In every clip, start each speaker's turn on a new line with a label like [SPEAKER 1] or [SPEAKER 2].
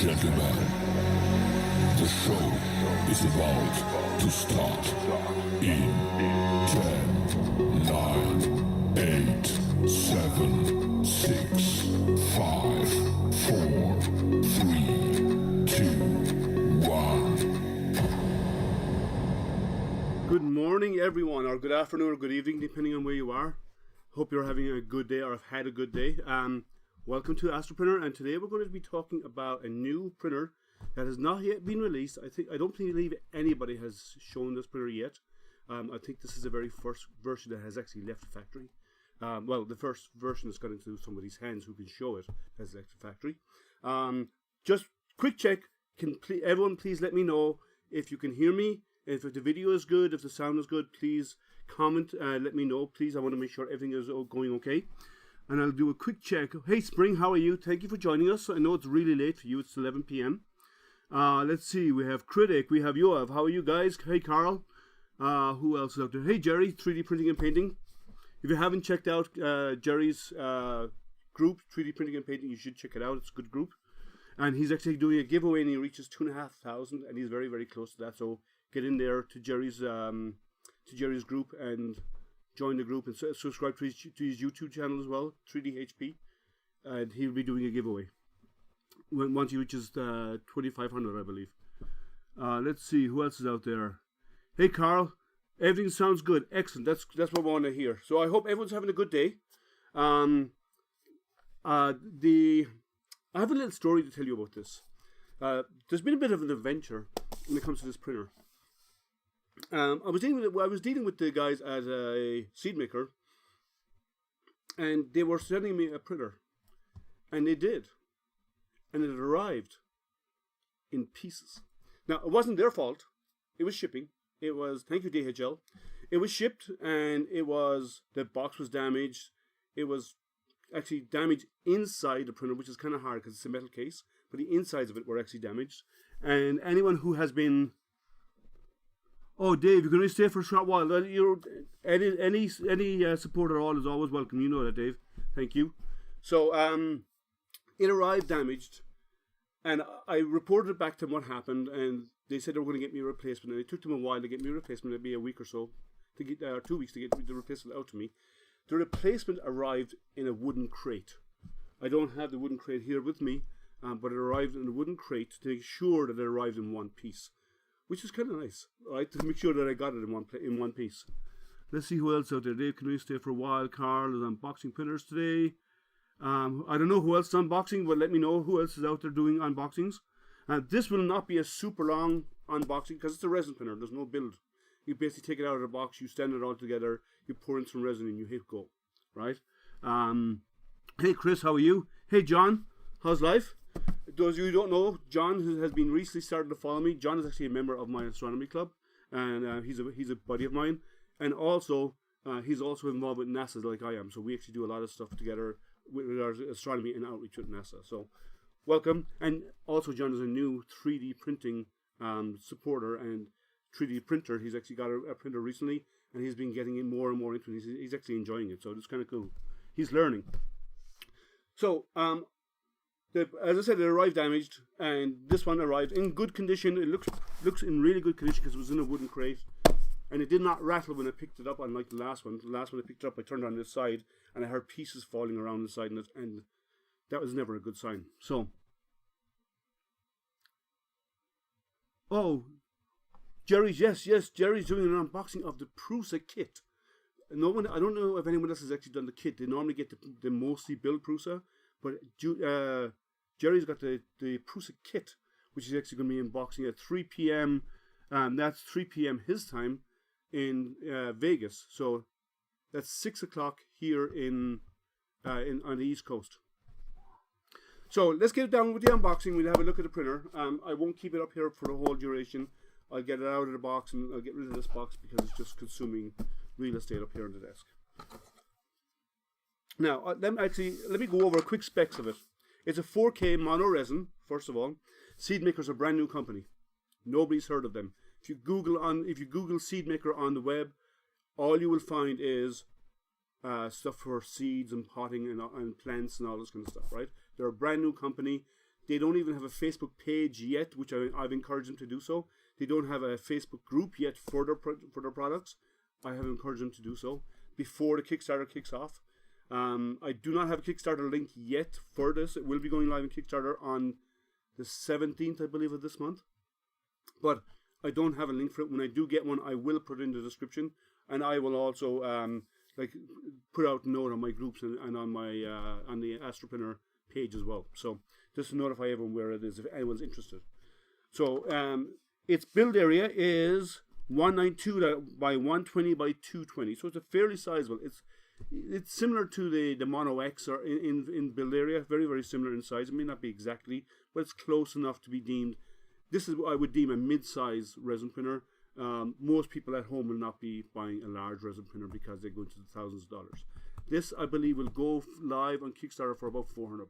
[SPEAKER 1] gentlemen, the show is about to start in 10, 9, 8, 7, 6, 5, 4, 3, 2, 1.
[SPEAKER 2] Good morning, everyone, or good afternoon, or good evening, depending on where you are. Hope you're having a good day or have had a good day. Welcome to AstroPrinter, and today we're going to be talking about a new printer that has not yet been released. I don't believe anybody has shown this printer yet. I think this is the very first version that has actually left the factory. Well, the first version has got into somebody's hands who can show it has left the factory. Just quick check. Everyone please let me know if you can hear me. If the video is good, if the sound is good, please comment. Let me know, please. I want to make sure everything is going okay. And I'll do a quick check. Hey, Spring, how are you? Thank you for joining us. I know it's really late for you. It's 11 p.m. Let's see. We have Critic. We have Yoav. How are you guys? Hey, Carl. Who else is out there? Hey, Jerry. 3D Printing and Painting. If you haven't checked out Jerry's group, 3D Printing and Painting, you should check it out. It's a good group. And he's actually doing a giveaway, and he reaches 2,500, and he's very, very close to that. So get in there to Jerry's group and join the group, and subscribe to his YouTube channel as well, 3DHP, and he'll be doing a giveaway once he reaches 2,500, I believe. Let's see who else is out there. Hey, Carl, everything sounds good. Excellent. That's what we want to hear. So I hope everyone's having a good day. I have a little story to tell you about this. There's been a bit of an adventure when it comes to this printer. I was dealing with the guys at a SeedMaker, and they were sending me a printer, and they did, and it arrived in pieces. Now, it wasn't their fault. It was shipping. It was, thank you, DHL. It was shipped, and the box was damaged. It was actually damaged inside the printer, which is kind of hard because it's a metal case, but the insides of it were actually damaged. And anyone who has been... Oh, Dave, you're going to stay for a short while. Any support at all is always welcome. You know that, Dave. Thank you. So, it arrived damaged, and I reported it back to them what happened, and they said they were going to get me a replacement, and it took them a while to get me a replacement. It'd be a week or so, 2 weeks to get the replacement out to me. The replacement arrived in a wooden crate. I don't have the wooden crate here with me, but it arrived in a wooden crate to make sure that it arrived in one piece, which is kind of nice, right? To make sure that I got it in one piece. Let's see who else out there. Dave, can we stay for a while? Carl is unboxing printers today. I don't know who else is unboxing, but let me know who else is out there doing unboxings. This will not be a super long unboxing because it's a resin printer. There's no build. You basically take it out of the box, you stand it all together, you pour in some resin, and you hit go, right? Hey, Chris, how are you? Hey, John, how's life? Those of you who don't know, John has been recently started to follow me. John is actually a member of my astronomy club, and he's a buddy of mine. And also, he's also involved with NASA like I am. So we actually do a lot of stuff together with our astronomy and outreach with NASA. So welcome. And also, John is a new 3D printing supporter and 3D printer. He's actually got a printer recently, and he's been getting in more and more into it. He's actually enjoying it. So it's kind of cool. He's learning. So, as I said, it arrived damaged, and this one arrived in good condition. It looks in really good condition because it was in a wooden crate, and it did not rattle when I picked it up, unlike the last one. The last one I picked it up, I turned it on this side, and I heard pieces falling around the side, and that was never a good sign. So, oh, Jerry's, yes, Jerry's doing an unboxing of the Prusa kit. I don't know if anyone else has actually done the kit. They normally get the mostly build Prusa, but Jerry's got the Prusa kit, which is actually going to be unboxing at 3 p.m. That's 3 p.m. his time in Vegas. So that's 6 o'clock here on the East Coast. So let's get down with the unboxing. We'll have a look at the printer. I won't keep it up here for the whole duration. I'll get it out of the box, and I'll get rid of this box because it's just consuming real estate up here on the desk. Now, let me go over quick specs of it. It's a 4K mono resin, first of all. SeedMaker's a brand new company. Nobody's heard of them. If you Google SeedMaker on the web, all you will find is stuff for seeds and potting and plants and all this kind of stuff, right? They're a brand new company. They don't even have a Facebook page yet, which I've encouraged them to do so. They don't have a Facebook group yet for their products. I have encouraged them to do so before the Kickstarter kicks off. I do not have a Kickstarter link yet for this. It will be going live in Kickstarter on the 17th, I believe, of this month. But I don't have a link for it. When I do get one, I will put it in the description, and I will also put out a note on my groups and on my on the AstroPrinter page as well. So just to notify everyone where it is if anyone's interested. So its build area is 192 by 120 by 220. So it's a fairly sizable. It's similar to the Mono X or in build area, very, very similar in size. It may not be exactly, but it's close enough to be deemed. This is what I would deem a mid-size resin printer. Most people at home will not be buying a large resin printer because they go into the thousands of dollars. This, I believe, will go live on Kickstarter for about $400,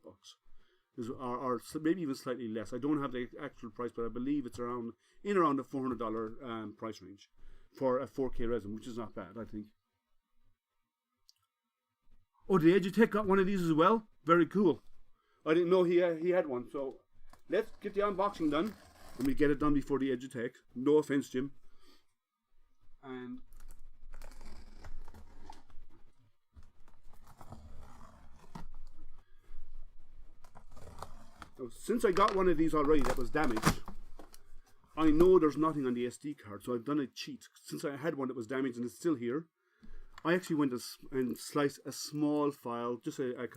[SPEAKER 2] or maybe even slightly less. I don't have the actual price, but I believe it's around the $400 price range for a 4K resin, which is not bad, I think. Oh, the Edutech got one of these as well. Very cool. I didn't know he had one. So let's get the unboxing done. Let me get it done before the Edutech. No offense, Jim. And so since I got one of these already that was damaged, I know there's nothing on the SD card, so I've done a cheat. Since I had one that was damaged and it's still here, I actually went and sliced a small file, just a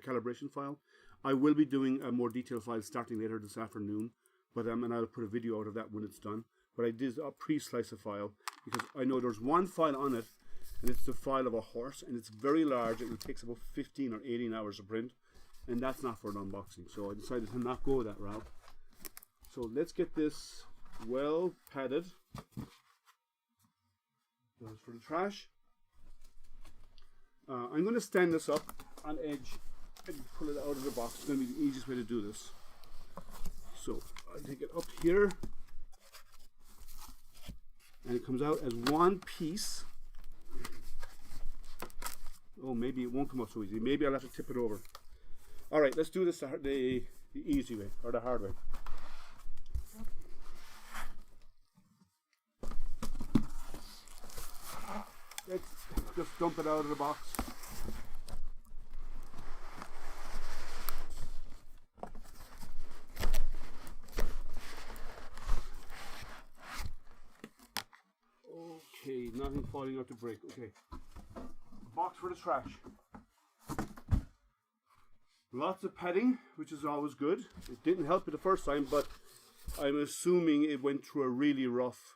[SPEAKER 2] calibration file. I will be doing a more detailed file starting later this afternoon, but and I'll put a video out of that when it's done. But I did pre-slice a file because I know there's one file on it, and it's the file of a horse, and it's very large, and it takes about 15 or 18 hours to print, and that's not for an unboxing. So I decided to not go that route. So let's get this well padded. Goes for the trash. I'm going to stand this up on edge and pull it out of the box. It's going to be the easiest way to do this. So I take it up here, and it comes out as one piece. Oh, maybe it won't come out so easy. Maybe I'll have to tip it over. All right, let's do this the easy way, or the hard way. Let's just dump it out of the box. Okay, nothing falling out to break. Okay, box for the trash. Lots of padding, which is always good. It didn't help it the first time, but I'm assuming it went through a really rough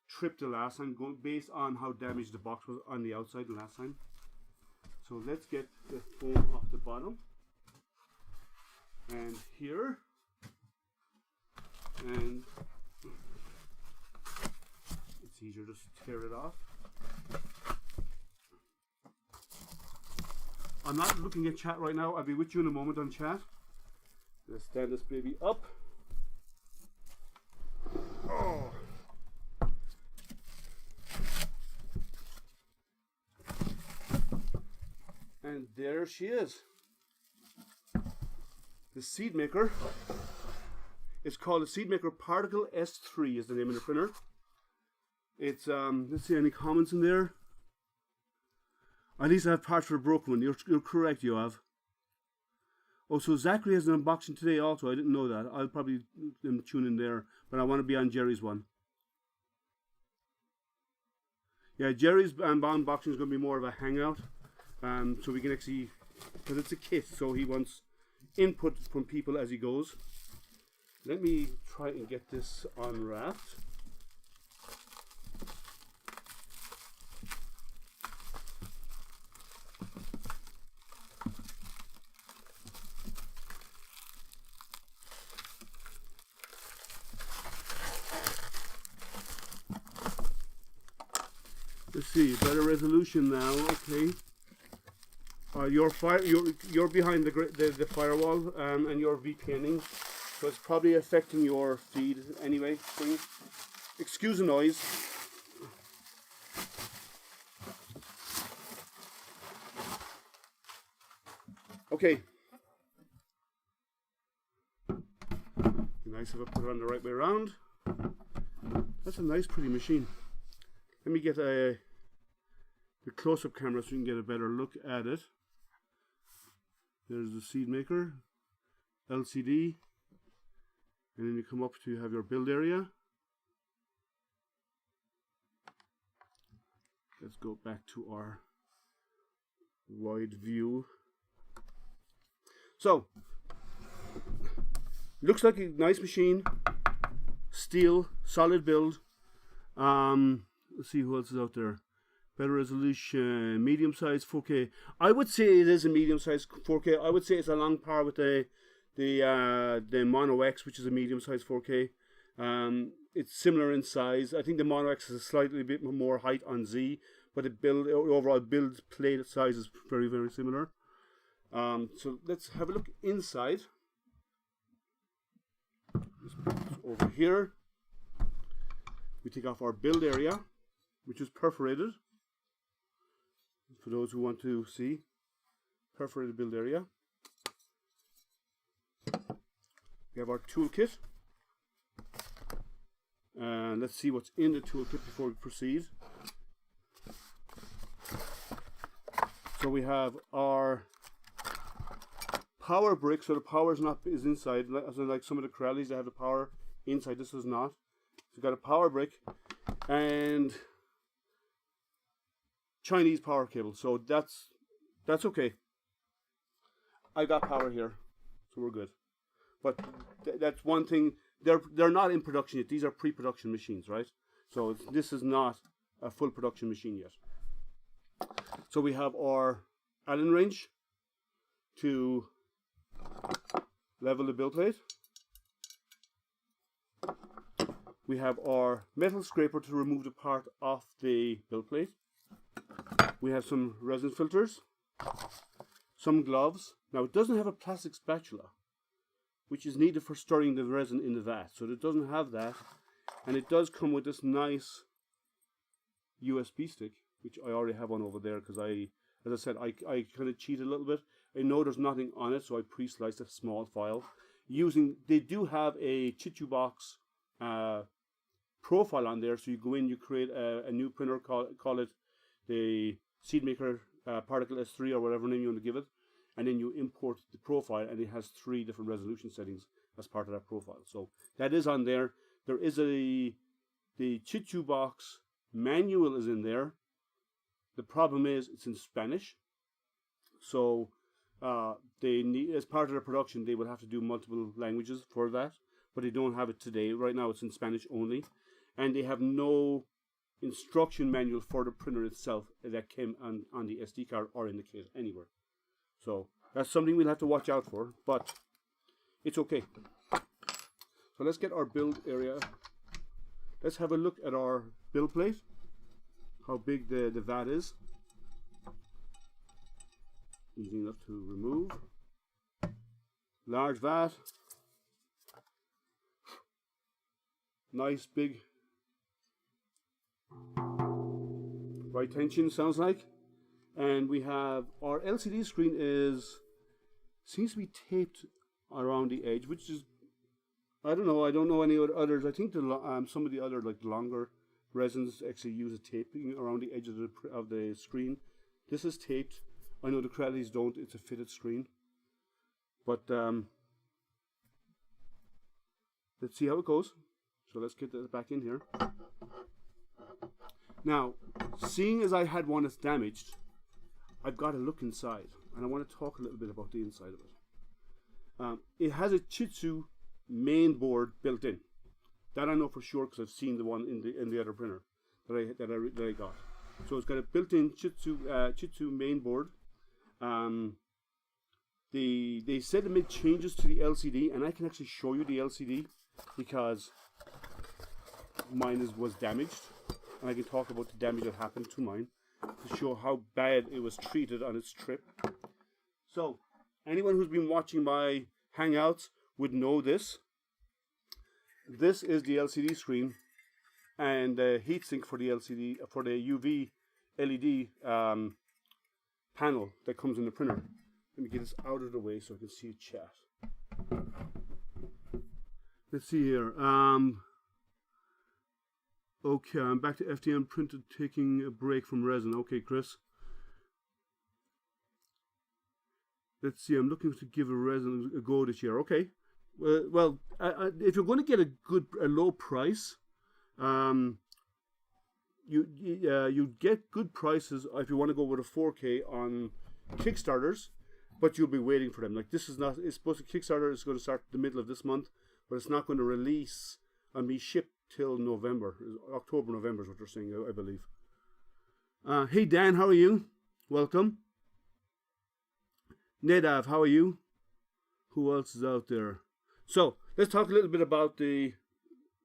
[SPEAKER 2] trip the last time, based on how damaged the box was on the outside the last time. So let's get the foam off the bottom and here, and it's easier just to tear it off. I'm not looking at chat right now. I'll be with you in a moment on chat. Let's stand this baby up. Oh. And there she is. The SeedMaker. It's called the SeedMaker Particle S3 is the name of the printer. It's let's see, any comments in there? At least I have parts for a broken one. You're correct, you have. Oh, so Zachary has an unboxing today also. I didn't know that. I'll probably tune in there, but I want to be on Jerry's one. Yeah, Jerry's unboxing is going to be more of a hangout. So we can actually, because it's a kit, so he wants input from people as he goes. Let me try and get this unwrapped. Let's see, better resolution now. Okay. You're behind the firewall, and you're VPNing, so it's probably affecting your feed anyway. Thing. Excuse the noise. Okay. Nice if I put it on the right way around. That's a nice pretty machine. Let me get the close-up camera so you can get a better look at it. There's the SeedMaker LCD, and then you come up to have your build area. Let's go back to our wide view. So, looks like a nice machine. Steel, solid build. Let's see who else is out there. Better resolution, medium size 4K. I would say it is a medium size 4K. I would say it's along par with the Mono X, which is a medium size 4K. It's similar in size. I think the Mono X has a slightly bit more height on Z, but the overall build plate size is very, very similar. So let's have a look inside. Let's put this over here. We take off our build area, which is perforated. For those who want to see, perforated build area. We have our toolkit. And let's see what's in the toolkit before we proceed. So we have our power brick, so the power is inside, as in like some of the Corellis that have the power inside. This is not. So we've got a power brick and Chinese power cable, so that's okay. I got power here, so we're good. But that's one thing. They're not in production yet. These are pre-production machines, right? So this is not a full production machine yet. So we have our Allen wrench to level the build plate. We have our metal scraper to remove the part off the build plate. We have some resin filters, some gloves. Now it doesn't have a plastic spatula, which is needed for stirring the resin in the vat. So it doesn't have that. And it does come with this nice USB stick, which I already have one over there because as I said, I kind of cheated a little bit. I know there's nothing on it, so I pre-sliced a small file. They do have a Chichu box profile on there, so you go in, you create a new printer, call it the SeedMaker Particle S3 or whatever name you want to give it, and then you import the profile, and it has 3 different resolution settings as part of that profile. So that is on there. There is the Chichu box manual is in there. The problem is it's in Spanish, so they need, as part of their production, they will have to do multiple languages for that, but they don't have it today. Right now it's in Spanish only, and they have no instruction manual for the printer itself that came on the SD card or in the kit anywhere. So that's something we'll have to watch out for, but it's okay. So let's get our build area. Let's have a look at our build plate, how big the vat is. Easy enough to remove. Large vat. Nice big right tension, sounds like. And we have our LCD screen seems to be taped around the edge, which is, I don't know any others. I think some of the other like longer resins actually use a taping around the edge of the screen. This is taped. I know the Corellis don't. It's a fitted screen. But let's see how it goes. So let's get that back in here. Now, seeing as I had one that's damaged, I've got to look inside, and I want to talk a little bit about the inside of it. It has a Chichu main board built in. That I know for sure because I've seen the one in the other printer that I got. So it's got a built-in Chichu main board. They said they made changes to the LCD, and I can actually show you the LCD because mine was damaged, and I can talk about the damage that happened to mine to show how bad it was treated on its trip. So anyone who's been watching my Hangouts would know this. This is the LCD screen and the heatsink for the LCD, for the UV LED panel that comes in the printer. Let me get this out of the way so I can see the chat. let's see here. Okay, I'm back to FDM printer, taking a break from resin. Okay, Chris. Let's see, I'm looking to give a resin a go this year. Okay. Well, if you're going to get a low price, you get good prices if you want to go with a 4K on Kickstarters, but you'll be waiting for them. Like, this is not, it's supposed to, Kickstarter is going to start the middle of this month, but it's not going to release and be shipped till November. October, November is what they're saying, I believe. Hey Dan, how are you? Welcome. Nadav, how are you? Who else is out there? So, let's talk a little bit about we're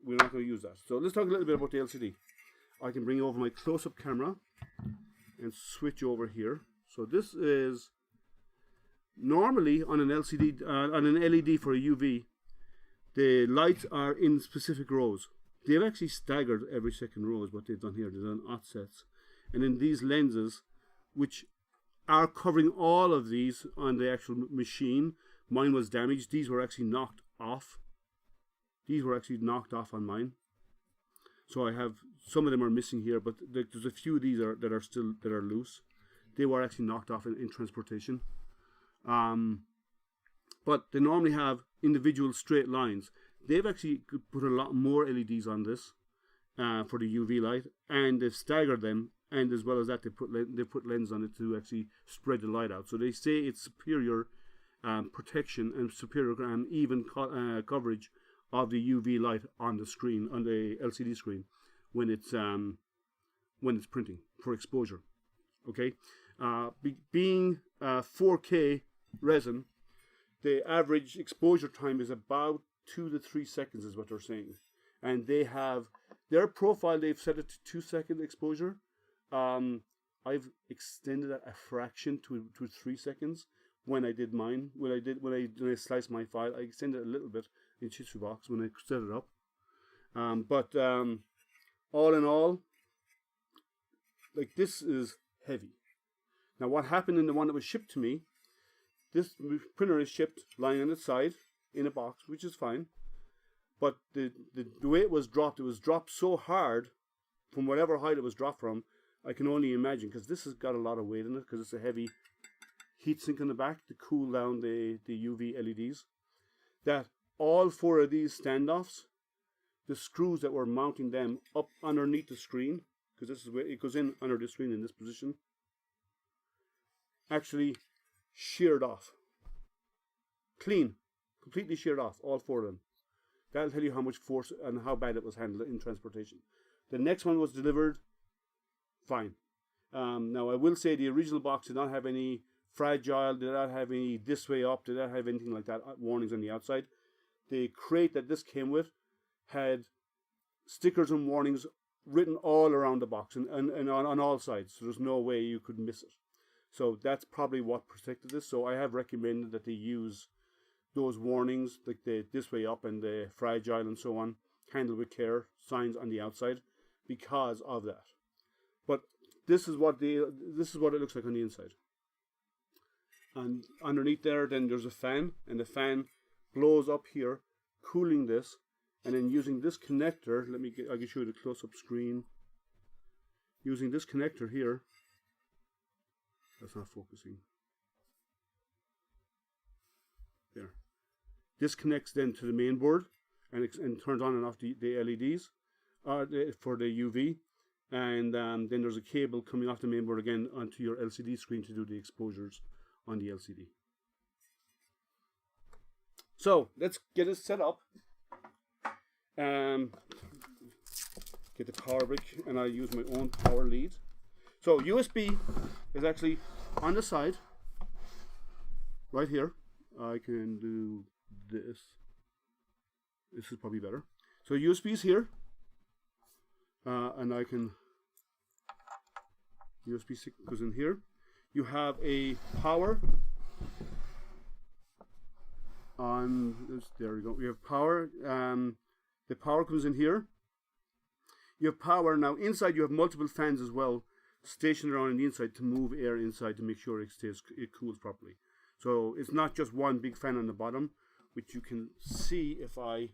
[SPEAKER 2] not going to use that. So, let's talk a little bit about the LCD. I can bring over my close-up camera and switch over here. So, this is normally on an LCD, on an LED for a UV, the lights are in specific rows. They've actually staggered every second row is what they've done here. They've done offsets. And in these lenses, which are covering all of these on the actual machine, mine was damaged. These were actually knocked off. These were actually knocked off on mine. So I have, some of them are missing here, but there's a few of these that are loose. They were actually knocked off in transportation. But they normally have individual straight lines. They've actually put a lot more LEDs on this for the UV light, and they've staggered them, and as well as that, they put lenses on it to actually spread the light out. So they say it's superior protection and superior even coverage of the UV light on the screen, on the LCD screen, when it's printing for exposure. Okay, being 4K resin, the average exposure time is about 2 to 3 seconds, is what they're saying, and they have their profile. They've set it to 2-second exposure. I've extended that a fraction to 3 seconds when I did mine. When I sliced my file, I extended it a little bit in Box when I set it up. But all in all, like, this is heavy. Now, what happened in the one that was shipped to me? This printer is shipped lying on its side in a box, which is fine. But the way it was dropped so hard from whatever height it was dropped from. I can only imagine, because this has got a lot of weight in it, because it's a heavy heat sink in the back to cool down the UV LEDs, that all 4 of these standoffs, the screws that were mounting them up underneath the screen, because this is where it goes in under the screen in this position, actually sheared off. Clean. Completely sheared off, all 4 of them. That'll tell you how much force and how bad it was handled in transportation. The next one was delivered fine. Now, I will say the original box did not have any fragile, did not have any this way up, did not have anything like that, warnings on the outside. The crate that this came with had stickers and warnings written all around the box and on all sides, so there's no way you could miss it. So that's probably what protected this. So I have recommended that they use those warnings, like the this way up and the fragile and so on, handle with care signs on the outside, because of that. But this is what it looks like on the inside. And underneath there, then there's a fan, and the fan blows up here, cooling this, and then using this connector. I can show you the close-up screen. Using this connector here, that's not focusing. There. This connects then to the main board, and turns on and off the LEDs for the UV. And then there's a cable coming off the mainboard again onto your LCD screen to do the exposures on the LCD. So let's get it set up. Get the power brick, and I use my own power lead. So USB is actually on the side, right here. I can do this. This is probably better. So USB is here. And I can, USB stick goes in here. You have a power on this, there we go. We have power. The power comes in here. You have power. Now inside you have multiple fans as well, stationed around on the inside to move air inside to make sure it cools properly. So it's not just one big fan on the bottom, which you can see if I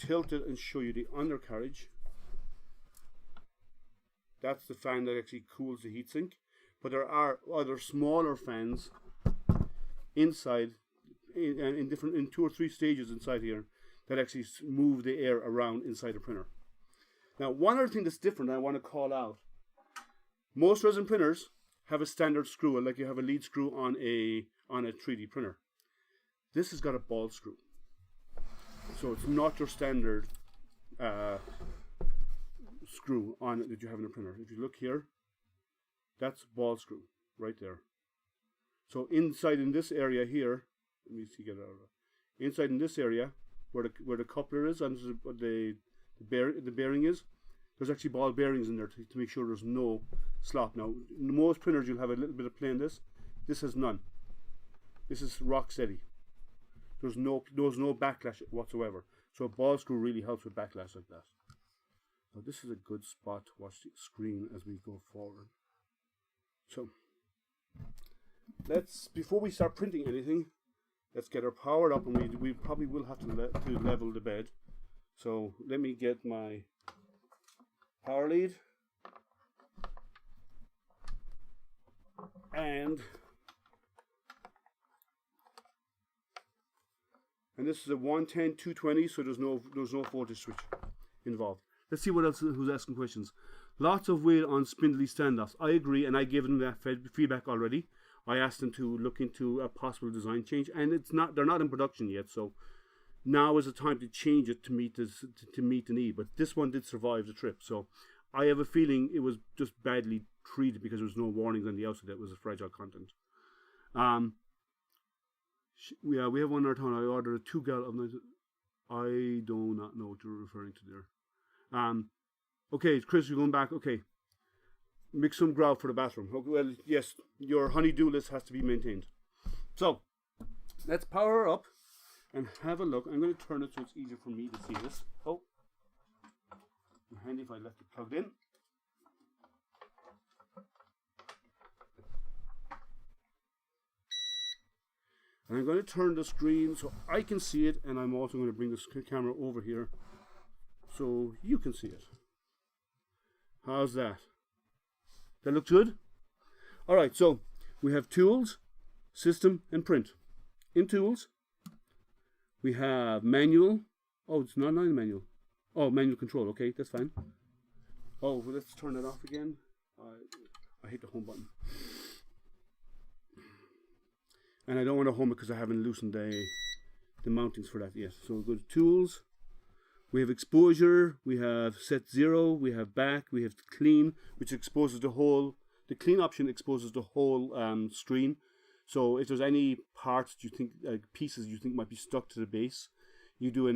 [SPEAKER 2] tilt it and show you the undercarriage. That's the fan that actually cools the heatsink. But there are other smaller fans inside, in 2 or 3 stages inside here, that actually move the air around inside the printer. Now, one other thing that's different I want to call out. Most resin printers have a standard screw, like you have a lead screw on a 3D printer. This has got a ball screw. So it's not your standard screw on it that you have in a printer. If you look here, that's ball screw right there. So inside in this area here, let me see, get it out. Inside in this area where the coupler is and the bearing is, there's actually ball bearings in there to make sure there's no slop. Now, in most printers you'll have a little bit of play in this. This has none. This is rock steady. There's no backlash whatsoever. So a ball screw really helps with backlash like that. So this is a good spot to watch the screen as we go forward. So before we start printing anything, let's get her powered up, and we probably will have to level the bed. So let me get my power lead, and this is a 110 220, so there's no voltage switch involved. Let's see what else, who's asking questions. Lots of weight on spindly standoffs. I agree, and I gave them that feedback already. I asked them to look into a possible design change, and they're not in production yet, so now is the time to change it to meet the need. But this one did survive the trip, so I have a feeling it was just badly treated because there was no warnings on the outside that it was a fragile content. We have one other time. I ordered a 2-gallon. I do not know what you're referring to there. Okay, Chris, you're going back. Okay, mix some grout for the bathroom. Okay, well, yes, your honey-do list has to be maintained. So let's power her up and have a look. I'm going to turn it so it's easier for me to see this. Oh, handy if I left it plugged in. And I'm going to turn the screen so I can see it, and I'm also going to bring this camera over here so you can see it. How's that? That looks good? Alright, so we have tools, system, and print. In tools, we have manual. Oh, it's not manual. Oh, manual control. Okay, that's fine. Oh, well, let's turn it off again. I hate the home button. And I don't want to home it because I haven't loosened the mountings for that yet. So we'll go to tools. We have exposure, we have set 0, we have back, we have clean, which exposes the whole. The clean option exposes the whole screen. So if there's any parts you think, pieces you think might be stuck to the base, you do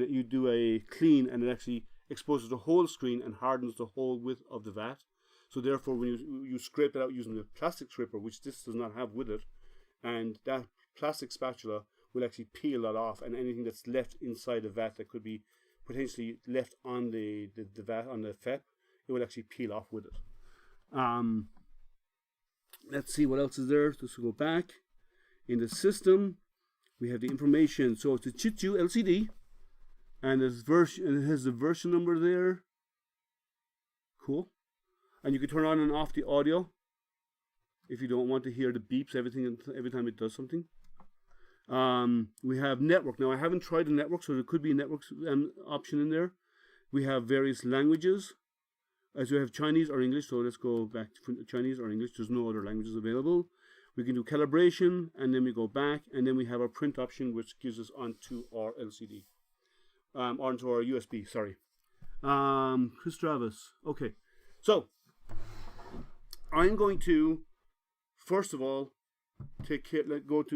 [SPEAKER 2] a clean, and it actually exposes the whole screen and hardens the whole width of the vat. So therefore, when you scrape it out using the plastic scraper, which this does not have with it, and that plastic spatula will actually peel that off, and anything that's left inside the vat that could be potentially left on the vat, on the FEP, it will actually peel off with it. Let's see what else is there. Just go back. In the system, we have the information. So it's a Chichu LCD, and it has the version number there. Cool. And you can turn on and off the audio if you don't want to hear the beeps every time it does something. We have network. Now I haven't tried the network, so there could be a network option in there. We have various languages, as we have Chinese or English. So let's go back to Chinese or English. There's no other languages available. We can do calibration, and then we go back, and then we have our print option, which gives us onto our LCD, onto our USB. Sorry, Chris Travis. Okay, so I'm going to first of all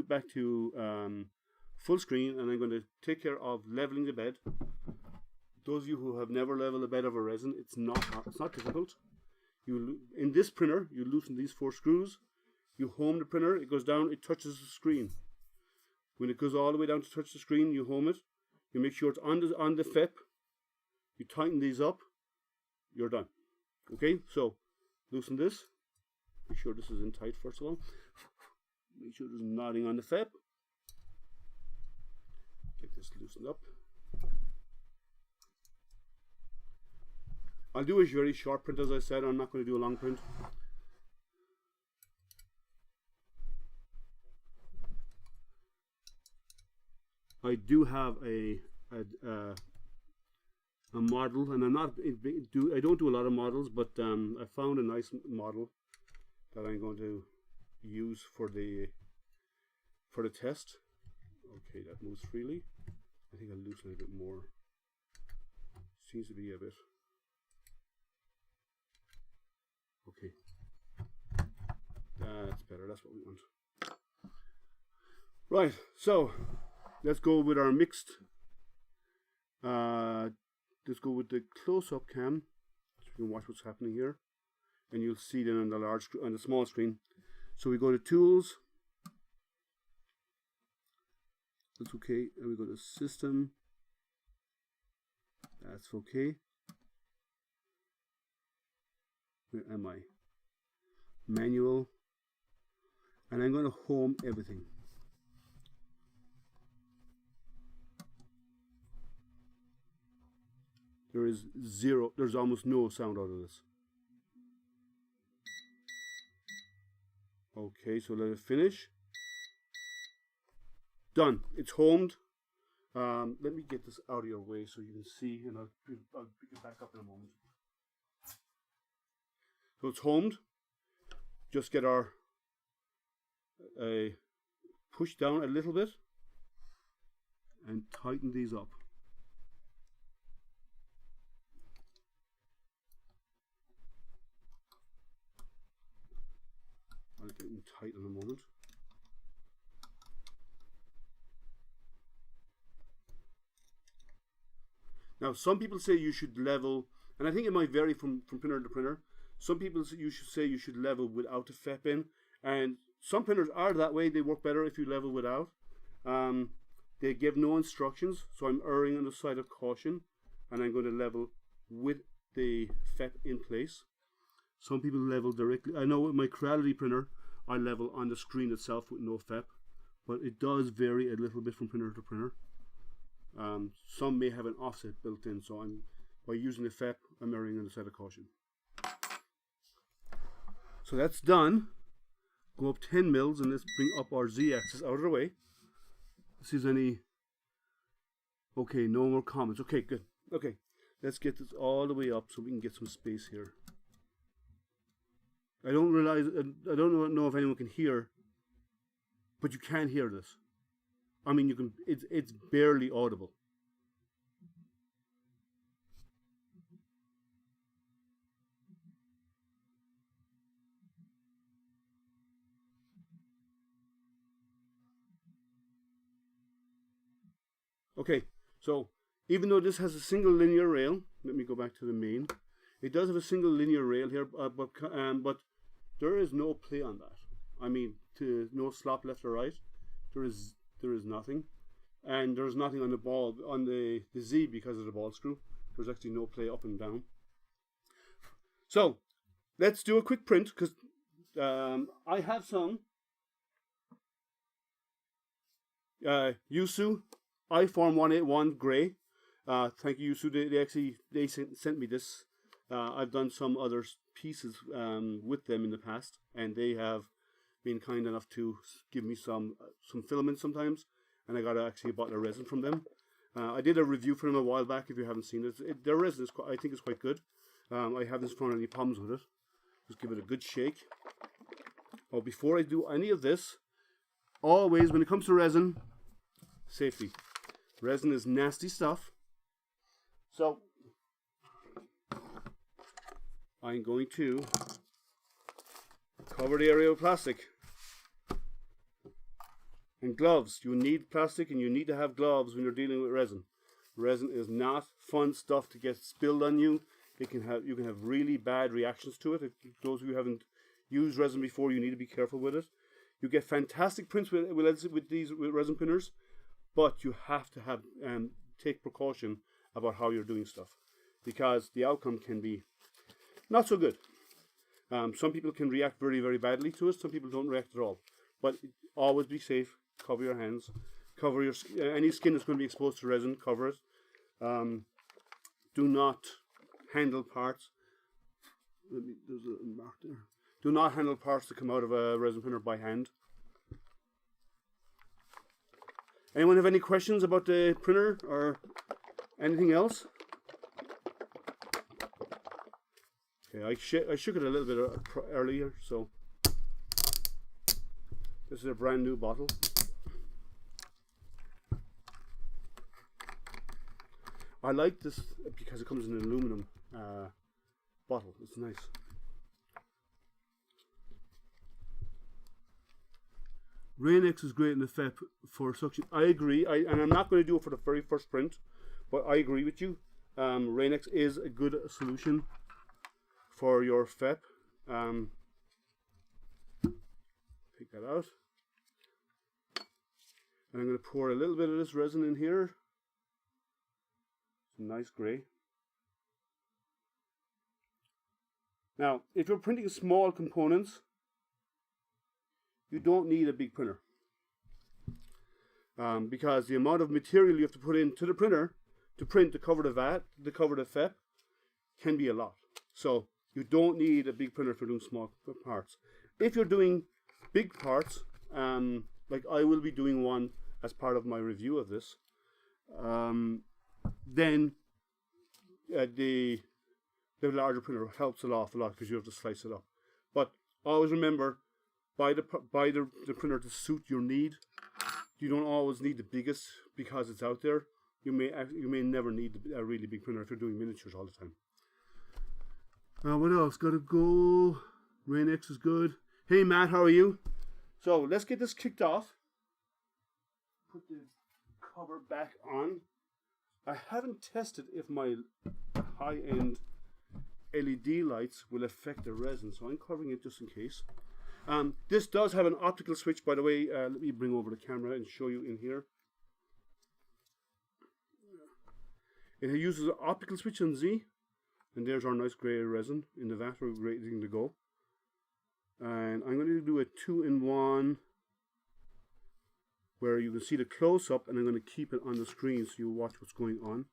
[SPEAKER 2] back to full screen, and I'm going to take care of leveling the bed. Those of you who have never leveled a bed of a resin, it's not difficult. In this printer, you loosen these 4 screws, you home the printer, it goes down, it touches the screen. When it goes all the way down to touch the screen, you home it, you make sure it's on the FEP, you tighten these up, you're done. Okay, so loosen this, make sure this is in tight first of all. Make sure there's nodding on the FEP. Get this loosened up. I'll do a very short print, as I said. I'm not going to do a long print. I do have a model, and I don't do a lot of models, but I found a nice model that I'm going to use for the test. Okay, that moves freely. I think I'll loosen it a bit more. Seems to be a bit. Okay, that's better. That's what we want. Right, so let's go with our mixed. Let's go with the close-up cam, so you can watch what's happening here, and you'll see then on the small screen. So we go to Tools. That's okay, and we go to System. That's okay. Where am I? Manual, and I'm going to home everything. There is zero, there's almost no sound out of this. Okay, so let it finish. Done. It's homed. Let me get this out of your way so you can see, and I'll pick it back up in a moment. So it's homed. Just get our push down a little bit and tighten these up. I'll get them tight in a moment. Now, some people say you should level, and I think it might vary from printer to printer. Some people say you should level without the FEP in, and some printers are that way. They work better if you level without. They give no instructions, so I'm erring on the side of caution, and I'm going to level with the FEP in place. Some people level directly. I know with my Creality printer, I level on the screen itself with no FEP, but it does vary a little bit from printer to printer. Some may have an offset built in, so by using the FEP, I'm erring on the side of caution. So that's done. Go up 10 mils, and let's bring up our Z-axis out of the way. See if there's any. Okay, no more comments. Okay, good. Okay, let's get this all the way up so we can get some space here. I don't know if anyone can hear, but you can hear this. I mean, you can. It's barely audible. Okay, so even though this has a single linear rail, let me go back to the main. It does have a single linear rail here, but there is no play on that. I mean, no slop left or right. There is nothing, and there's nothing on the ball on the Z because of the ball screw. There's actually no play up and down. So let's do a quick print because I have some Yusu iForm 181 Gray. Thank you, Yusu. They sent me this. I've done some other pieces with them in the past, and they have been kind enough to give me some filaments sometimes, and I got actually a bottle of resin from them. I did a review for them a while back. If you haven't seen it, their resin is I think it's quite good. I haven't found any problems with it. Just give it a good shake. Oh, before I do any of this, always when it comes to resin, safety. Resin is nasty stuff. So I'm going to cover the area with plastic. And gloves. You need plastic and you need to have gloves when you're dealing with resin. Resin is not fun stuff to get spilled on you. You can have really bad reactions to it. If those of you who haven't used resin before, you need to be careful with it. You get fantastic prints with resin printers, but you have to have take precaution about how you're doing stuff, because the outcome can be not so good. Some people can react very, very badly to it. Some people don't react at all. But always be safe. Cover your hands. Cover your any skin that's going to be exposed to resin. Cover it. Do not handle parts. There's a little mark there. Do not handle parts that come out of a resin printer by hand. Anyone have any questions about the printer or anything else? Okay, I shook it a little bit earlier, so this is a brand new bottle. I like this because it comes in an aluminum bottle. It's nice. Rain-X is great in the FEP for suction. I agree, and I'm not going to do it for the very first print, but I agree with you. Rain-X is a good solution for your FEP. Take that out. And I'm going to pour a little bit of this resin in here. It's a nice grey. Now, if you're printing small components, you don't need a big printer. Because the amount of material you have to put into the printer to print to cover the VAT, to cover the FEP, can be a lot. So you don't need a big printer for doing small parts. If you're doing big parts, like I will be doing one as part of my review of this, then the larger printer helps an awful lot because you have to slice it up. But always remember, buy the printer to suit your need. You don't always need the biggest because it's out there. You may never need a really big printer if you're doing miniatures all the time. What else? Gotta go. Rain-X is good. Hey Matt, how are you? So let's get this kicked off. Put the cover back on. I haven't tested if my high-end LED lights will affect the resin, so I'm covering it just in case. This does have an optical switch, by the way. Let me bring over the camera and show you in here. It uses an optical switch on Z, and there's our nice grey resin in the vat. We're ready to go. And I'm going to do a 2-in-1 where you can see the close-up, and I'm going to keep it on the screen so you watch what's going on.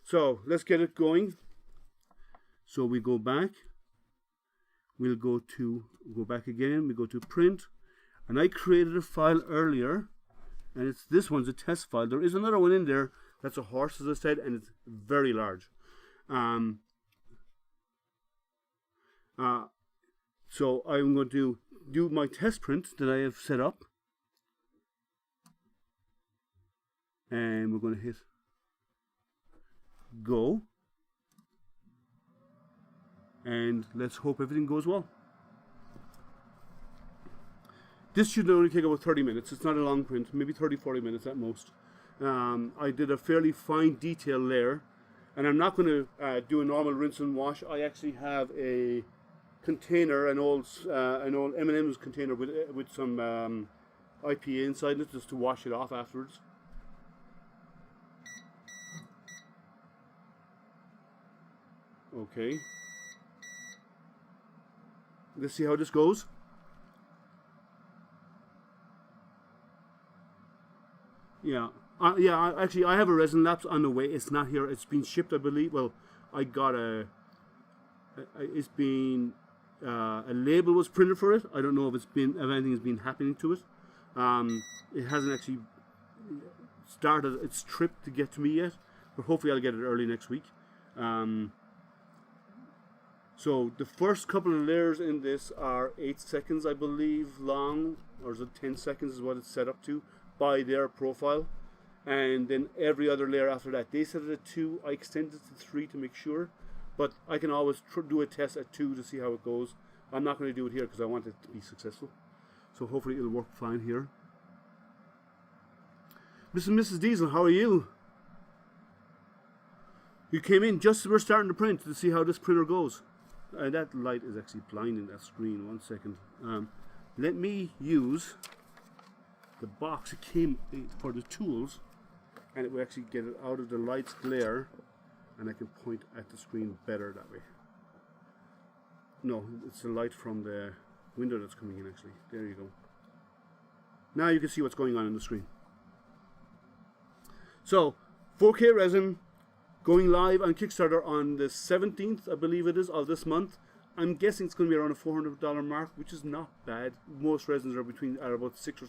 [SPEAKER 2] So let's get it going. So we go back. We'll go back again. We go to print, and I created a file earlier, and this one's a test file. There is another one in there that's a horse, as I said, and it's very large. So I'm going to do my test print that I have set up, and we're going to hit go, and let's hope everything goes well. This should only take about 30 minutes. It's not a long print, maybe 30-40 minutes at most. I did a fairly fine detail layer, and I'm not going to do a normal rinse and wash. I actually have a container, an old M&M's container with some IPA inside it, just to wash it off afterwards. Okay. Let's see how this goes. Yeah. Actually, I have a resin lapse on the way. It's not here. It's been shipped, I believe. Well, I got it's been a label was printed for it. I don't know if anything has been happening to it. It hasn't actually started its trip to get to me yet, but hopefully I'll get it early next week. So the first couple of layers in this are 8 seconds, I believe, long, or is it 10 seconds is what it's set up to by their profile. And then every other layer after that, they set it at 2. I extended it to 3 to make sure, but I can always do a test at 2 to see how it goes. I'm not going to do it here because I want it to be successful. So hopefully it'll work fine here. Mr. and Mrs. Diesel, how are you? You came in just as we're starting to print to see how this printer goes. That light is actually blinding that screen. 1 second. Let me use the box it came for the tools, and it will actually get it out of the light's glare, and I can point at the screen better that way. No, it's the light from the window that's coming in actually. There you go. Now you can see what's going on the screen. So, 4K resin going live on KickStarter on the 17th, I believe it is, of this month. I'm guessing it's going to be around a $400 mark, which is not bad. Most resins are about $600 or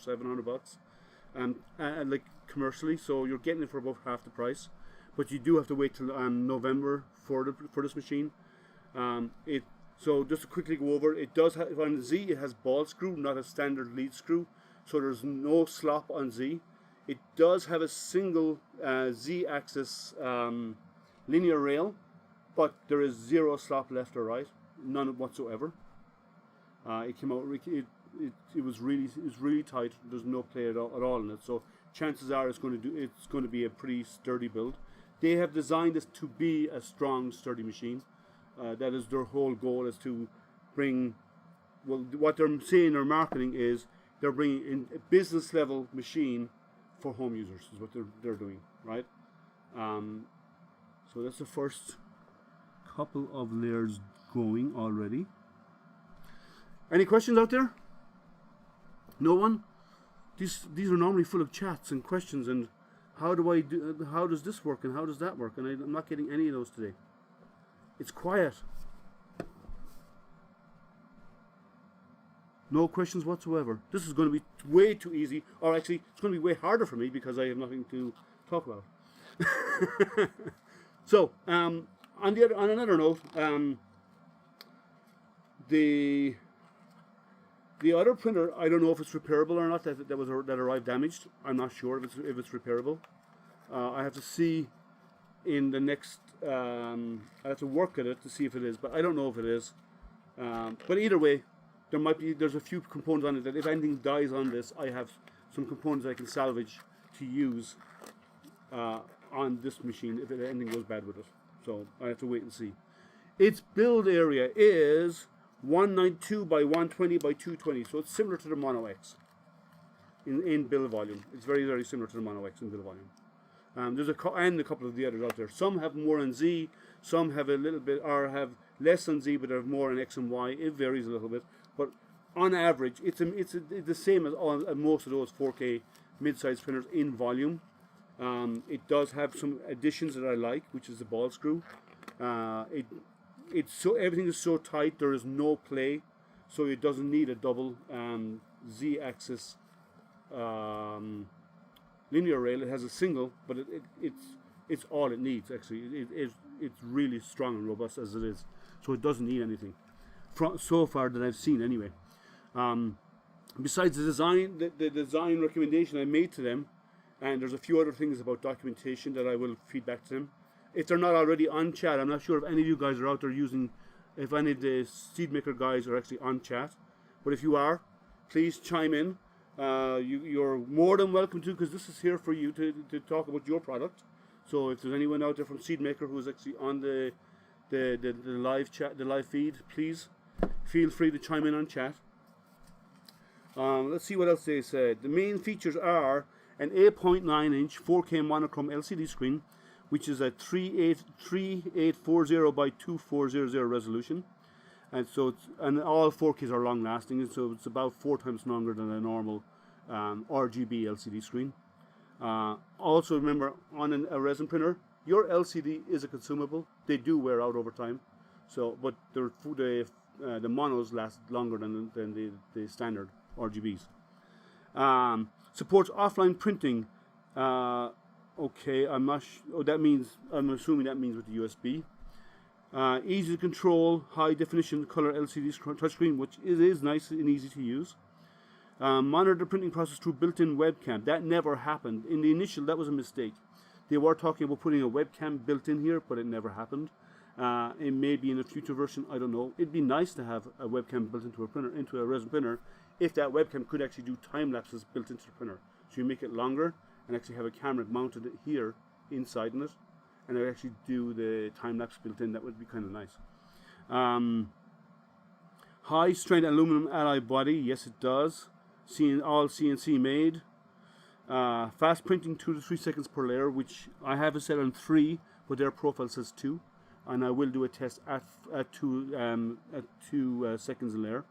[SPEAKER 2] $700, like commercially. So you're getting it for about half the price. But you do have to wait till November for this machine. So just to quickly go over, it does have on the Z. It has ball screw, not a standard lead screw. So there's no slop on Z. It does have a single Z-axis linear rail, but there is zero slop left or right, none whatsoever. It came out. It was really tight. There's no play at all in it. So chances are it's going to be a pretty sturdy build. They have designed this to be a strong, sturdy machine. That is their whole goal, is to bring. Well, what they're saying, their marketing is they're bringing in a business level machine for home users, is what they're doing, right? So that's the first couple of layers going already. Any questions out there? No one? These are normally full of chats and questions and how does this work and how does that work, and I'm not getting any of those today. It's quiet. No questions whatsoever. This is going to be way too easy, or actually it's going to be way harder for me because I have nothing to talk about. So, on another note, the other printer, I don't know if it's repairable or not. That arrived damaged. I'm not sure if it's repairable. I have to see in the next. I have to work at it to see if it is, but I don't know if it is. But either way, there's a few components on it that if anything dies on this, I have some components I can salvage to use on this machine if anything goes bad with it. So I have to wait and see. Its build area is 192 by 120 by 220, so it's similar to the Mono X in build volume. It's very, very similar to the Mono X in build volume. There's a couple of the others out there. Some have more on Z, some have a little bit, or have less on Z, but have more on X and Y. It varies a little bit, but on average, it's the same as most of those 4K mid-size printers in volume. It does have some additions that I like, which is the ball screw. Everything is so tight, there is no play, so it doesn't need a double Z-axis linear rail. It has a single, but it's all it needs actually. It's really strong and robust as it is, so it doesn't need anything so far that I've seen anyway. Besides the design recommendation I made to them, and there's a few other things about documentation that I will feed back to them. If they're not already on chat, I'm not sure if any of you guys are out there if any of the SeedMaker guys are actually on chat. But if you are, please chime in. You're more than welcome to, because this is here for you to talk about your product. So if there's anyone out there from SeedMaker who's actually on the live chat, the live feed, please feel free to chime in on chat. Let's see what else they said. The main features are an 8.9-inch 4K monochrome LCD screen, which is a 3840 by 2400 resolution, and all 4Ks are long lasting, and so it's about 4 times longer than a normal RGB LCD screen. Also remember, on a resin printer, your LCD is a consumable. They do wear out over time, but the monos last longer than the standard RGBs. Supports offline printing. Okay, I'm assuming that means with the USB. Easy to control, high definition color LCD touchscreen, which is nice and easy to use. Monitor the printing process through built-in webcam. That never happened. In the initial, that was a mistake. They were talking about putting a webcam built in here, but it never happened. It may be in a future version, I don't know. It'd be nice to have a webcam built into a resin printer, if that webcam could actually do time lapses built into the printer. So you make it longer and actually have a camera mounted here inside in it, and it actually do the time lapse built in. That would be kind of nice. High strength aluminum alloy body, yes it does. All CNC made. Fast printing 2 to 3 seconds per layer, which I have it set on 3, but their profile says 2, and I will do a test at 2 seconds a layer.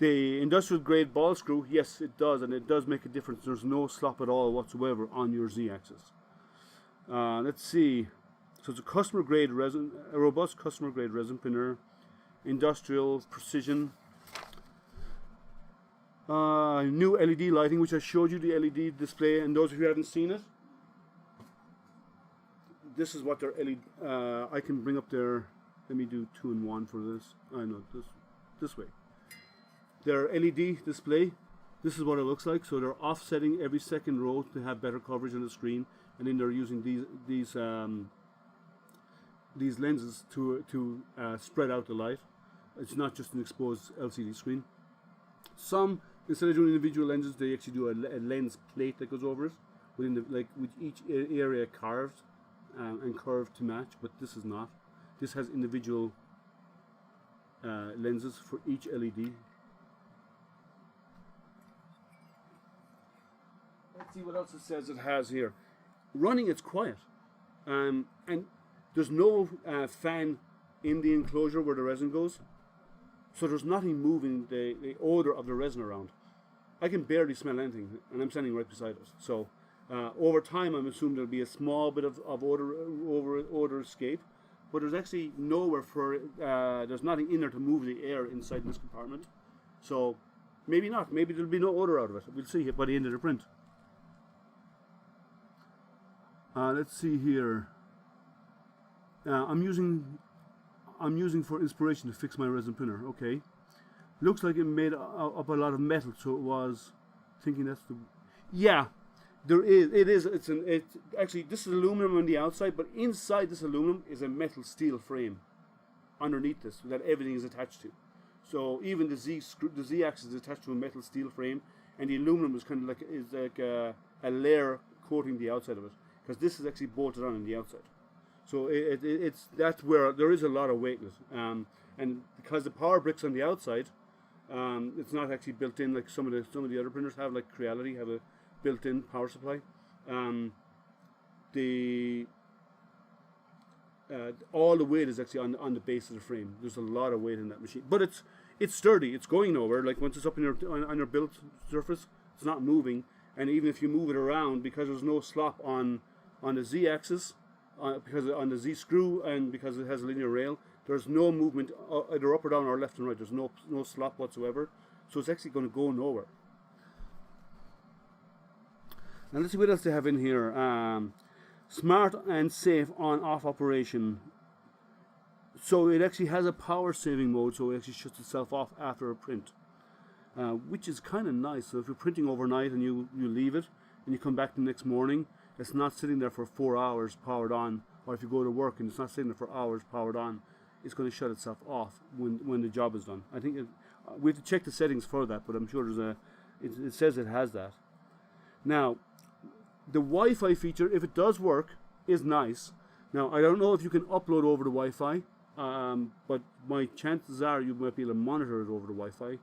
[SPEAKER 2] The industrial grade ball screw, yes, it does, and it does make a difference. There's no slop at all whatsoever on your Z-axis. Let's see. So it's a customer grade resin, a robust customer grade resin printer, industrial precision. New LED lighting, which I showed you the LED display, and those of you who haven't seen it, this is what their LED. I can bring up their. Let me do 2-in-1 for this. I know this way. Their LED display, this is what it looks like. So they're offsetting every second row to have better coverage on the screen, and then they're using these lenses to spread out the light. It's not just an exposed LCD screen. Some, instead of doing individual lenses, they actually do a lens plate that goes over it, with each area carved and curved to match. But this is not. This has individual lenses for each LED. Let's see what else it says it has here. Running, it's quiet. And there's no fan in the enclosure where the resin goes. So there's nothing moving the odor of the resin around. I can barely smell anything, and I'm standing right beside it. So over time, I'm assuming there'll be a small bit of odor escape. But there's actually nowhere for there's nothing in there to move the air inside this compartment. So maybe not. Maybe there'll be no odor out of it. We'll see it by the end of the print. Let's see here. I'm using for inspiration to fix my resin printer. Okay, looks like it made up a lot of metal, so it was thinking that's the. Yeah, there is. It is. Actually, this is aluminum on the outside, but inside this aluminum is a metal steel frame underneath this that everything is attached to. So even the Z axis is attached to a metal steel frame, and the aluminum is kind of like a layer coating the outside of it, because this is actually bolted on the outside. So that's where there is a lot of weight in it, and because the power brick's on the outside, it's not actually built in like some of the other printers have, like Creality have a built-in power supply. All the weight is actually on the base of the frame. There's a lot of weight in that machine, but it's sturdy. It's going nowhere. Like once it's up on your built surface, it's not moving. And even if you move it around, because there's no slop on the Z-axis, because on the Z screw, and because it has a linear rail, there's no movement either up or down or left and right. There's no slop whatsoever. So it's actually going to go nowhere. Now let's see what else they have in here. Smart and safe on-off operation. So it actually has a power saving mode, so it actually shuts itself off after a print, which is kind of nice. So if you're printing overnight and you leave it and you come back the next morning, it's not sitting there for 4 hours powered on. Or if you go to work and it's not sitting there for hours powered on, it's going to shut itself off when the job is done. I think we have to check the settings for that, but I'm sure it says it has that. Now, the Wi-Fi feature, if it does work, is nice. Now, I don't know if you can upload over the Wi-Fi, but my chances are you might be able to monitor it over the Wi-Fi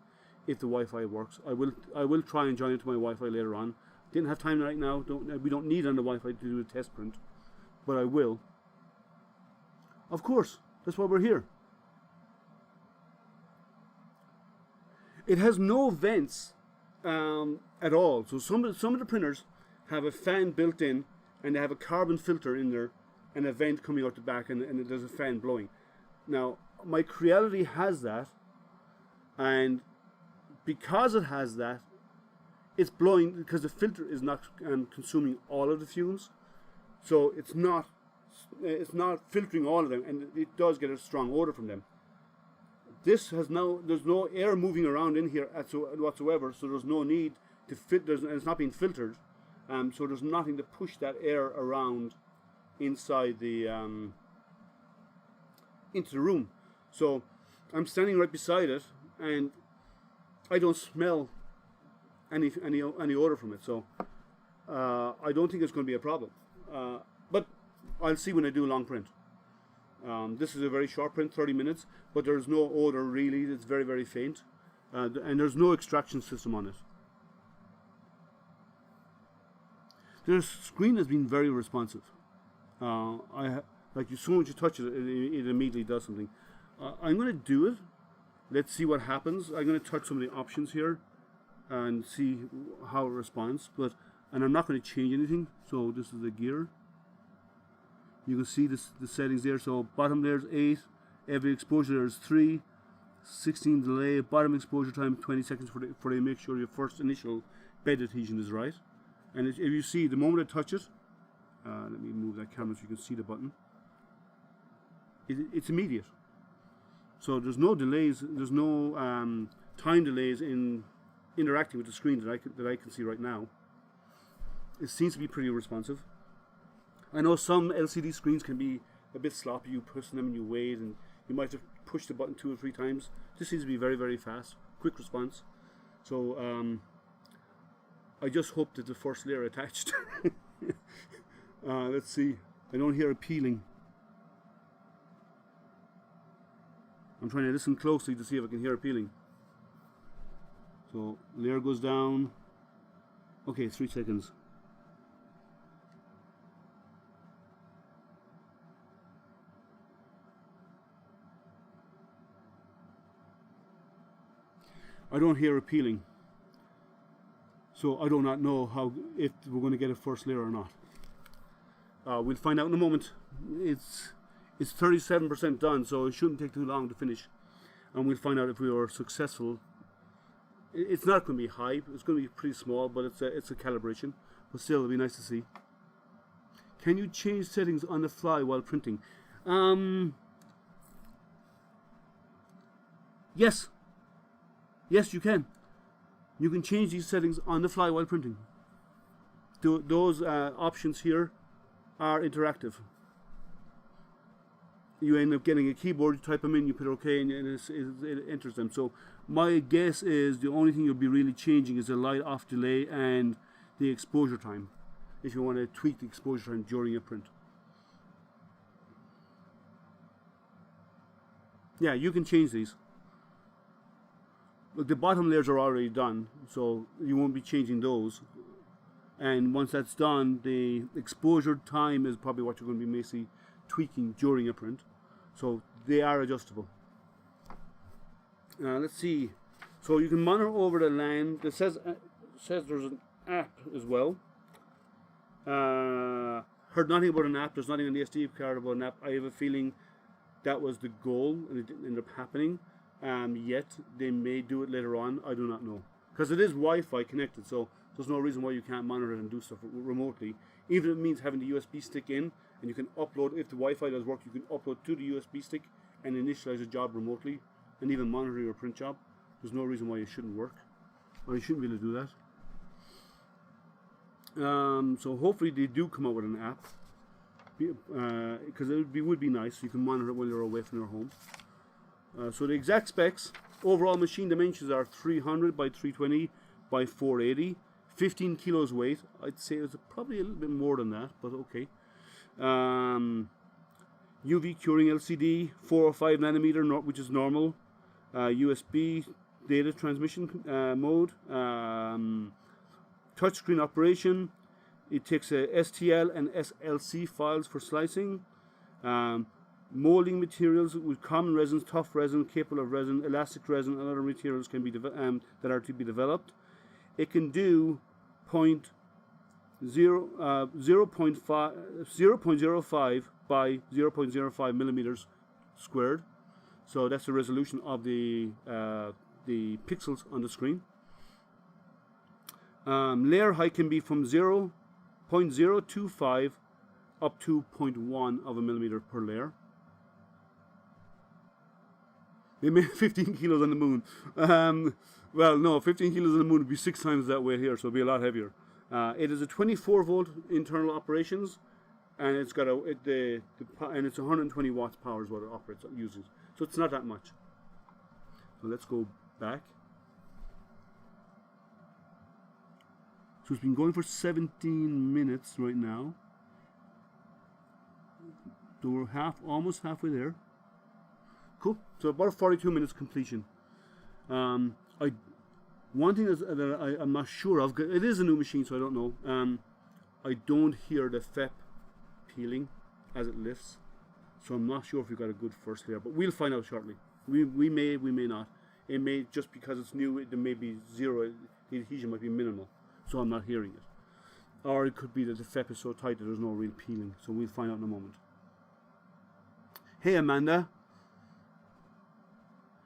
[SPEAKER 2] if the Wi-Fi works. I will try and join into my Wi-Fi later on. Didn't have time right now. We don't need on the Wi-Fi to do a test print, but I will. Of course, that's why we're here. It has no vents at all. So some of the printers have a fan built in, and they have a carbon filter in there, and a vent coming out the back, and there's a fan blowing. Now, my Creality has that, and because it has that, it's blowing because the filter is not consuming all of the fumes, so it's not filtering all of them, and it does get a strong odor from them. This has there's no air moving around in here whatsoever, so there's no need to and it's not being filtered. So there's nothing to push that air around inside the into the room. So I'm standing right beside it, and I don't smell any odor from it. So I don't think it's going to be a problem. But I'll see when I do a long print. This is a very short print, 30 minutes, but there's no odor really. It's very, very faint, and there's no extraction system on it. The screen has been very responsive. As soon as you touch it, it immediately does something. I'm going to do it let's see what happens. I'm going to touch some of the options here and see how it responds. And I'm not going to change anything. So this is the gear. You can see the settings there. So bottom layer is 8, every exposure layer is 3, 16 delay, bottom exposure time 20 seconds for they make sure your first initial bed adhesion is right. And if you see, the moment I touch it, let me move that camera so you can see the button. It's immediate. So there's no delays, there's no time delays in interacting with the screen that I can see right now. It seems to be pretty responsive. I know some LCD screens can be a bit sloppy. You push them and you wait, and you might have pushed the button 2 or 3 times. This seems to be very, very fast, quick response. So I just hope that the first layer attached. Let's see. I don't hear it peeling. I'm trying to listen closely to see if I can hear it peeling. So layer goes down. Okay, 3 seconds. I don't hear it peeling. So I do not know if we're going to get a first layer or not. We'll find out in a moment. It's 37% done, so it shouldn't take too long to finish. And we'll find out if we are successful. It's not going to be high. It's going to be pretty small, but it's a calibration. But still, it'll be nice to see. Can you change settings on the fly while printing? Yes. Yes, you can. You can change these settings on the fly while printing. Those options here are interactive. You end up getting a keyboard, you type them in, you put OK, and it enters them. So my guess is the only thing you'll be really changing is the light off delay and the exposure time, if you want to tweak the exposure time during a print. Yeah, you can change these. Look, the bottom layers are already done, so you won't be changing those. And once that's done, the exposure time is probably what you're going to be basically tweaking during a print. So they are adjustable. Let's see. So you can monitor over the LAN. It says there's an app as well. Heard nothing about an app. There's nothing on the SD card about an app. I have a feeling that was the goal, and it didn't end up happening. Yet they may do it later on. I do not know, because it is Wi-Fi connected, so there's no reason why you can't monitor it and do stuff remotely. Even if it means having the USB stick in, and you can upload, if the Wi-Fi does work, you can upload to the USB stick and initialize a job remotely, and even monitor your print job. There's no reason why it shouldn't work, or you shouldn't be able to do that. So hopefully they do come out with an app, because it would be nice. You can monitor it while you're away from your home. So the exact specs, overall machine dimensions are 300 by 320 by 480, 15 kilos weight. I'd say it's probably a little bit more than that, but okay. UV curing LCD, 4 or 5 nanometer, which is normal. USB data transmission mode. Touchscreen operation. It takes STL and SLC files for slicing. Molding materials with common resins, tough resin, capable of resin, elastic resin, and other materials can be that are to be developed. It can do 0.05 by 0.05 millimeters squared. So that's the resolution of the pixels on the screen. Layer height can be from 0.025 up to 0.1 of a millimeter per layer. They made 15 kilos on the moon. Well, no, 15 kilos on the moon would be 6 times that weight here, so it'd be a lot heavier. It is a 24 volt internal operations, and it's got and it's 120 watts power is what it operates uses. So it's not that much. So let's go back. So it's been going for 17 minutes right now. So we're almost halfway there. Cool. So about 42 minutes completion. One thing that I'm not sure of, it is a new machine, so I don't know. I don't hear the FEP peeling as it lifts, so I'm not sure if we've got a good first layer, but we'll find out shortly. We may not. it may, just because it's new, there may be zero, the adhesion might be minimal, so I'm not hearing it. Or it could be that the FEP is so tight that there's no real peeling, so we'll find out in a moment. Hey Amanda.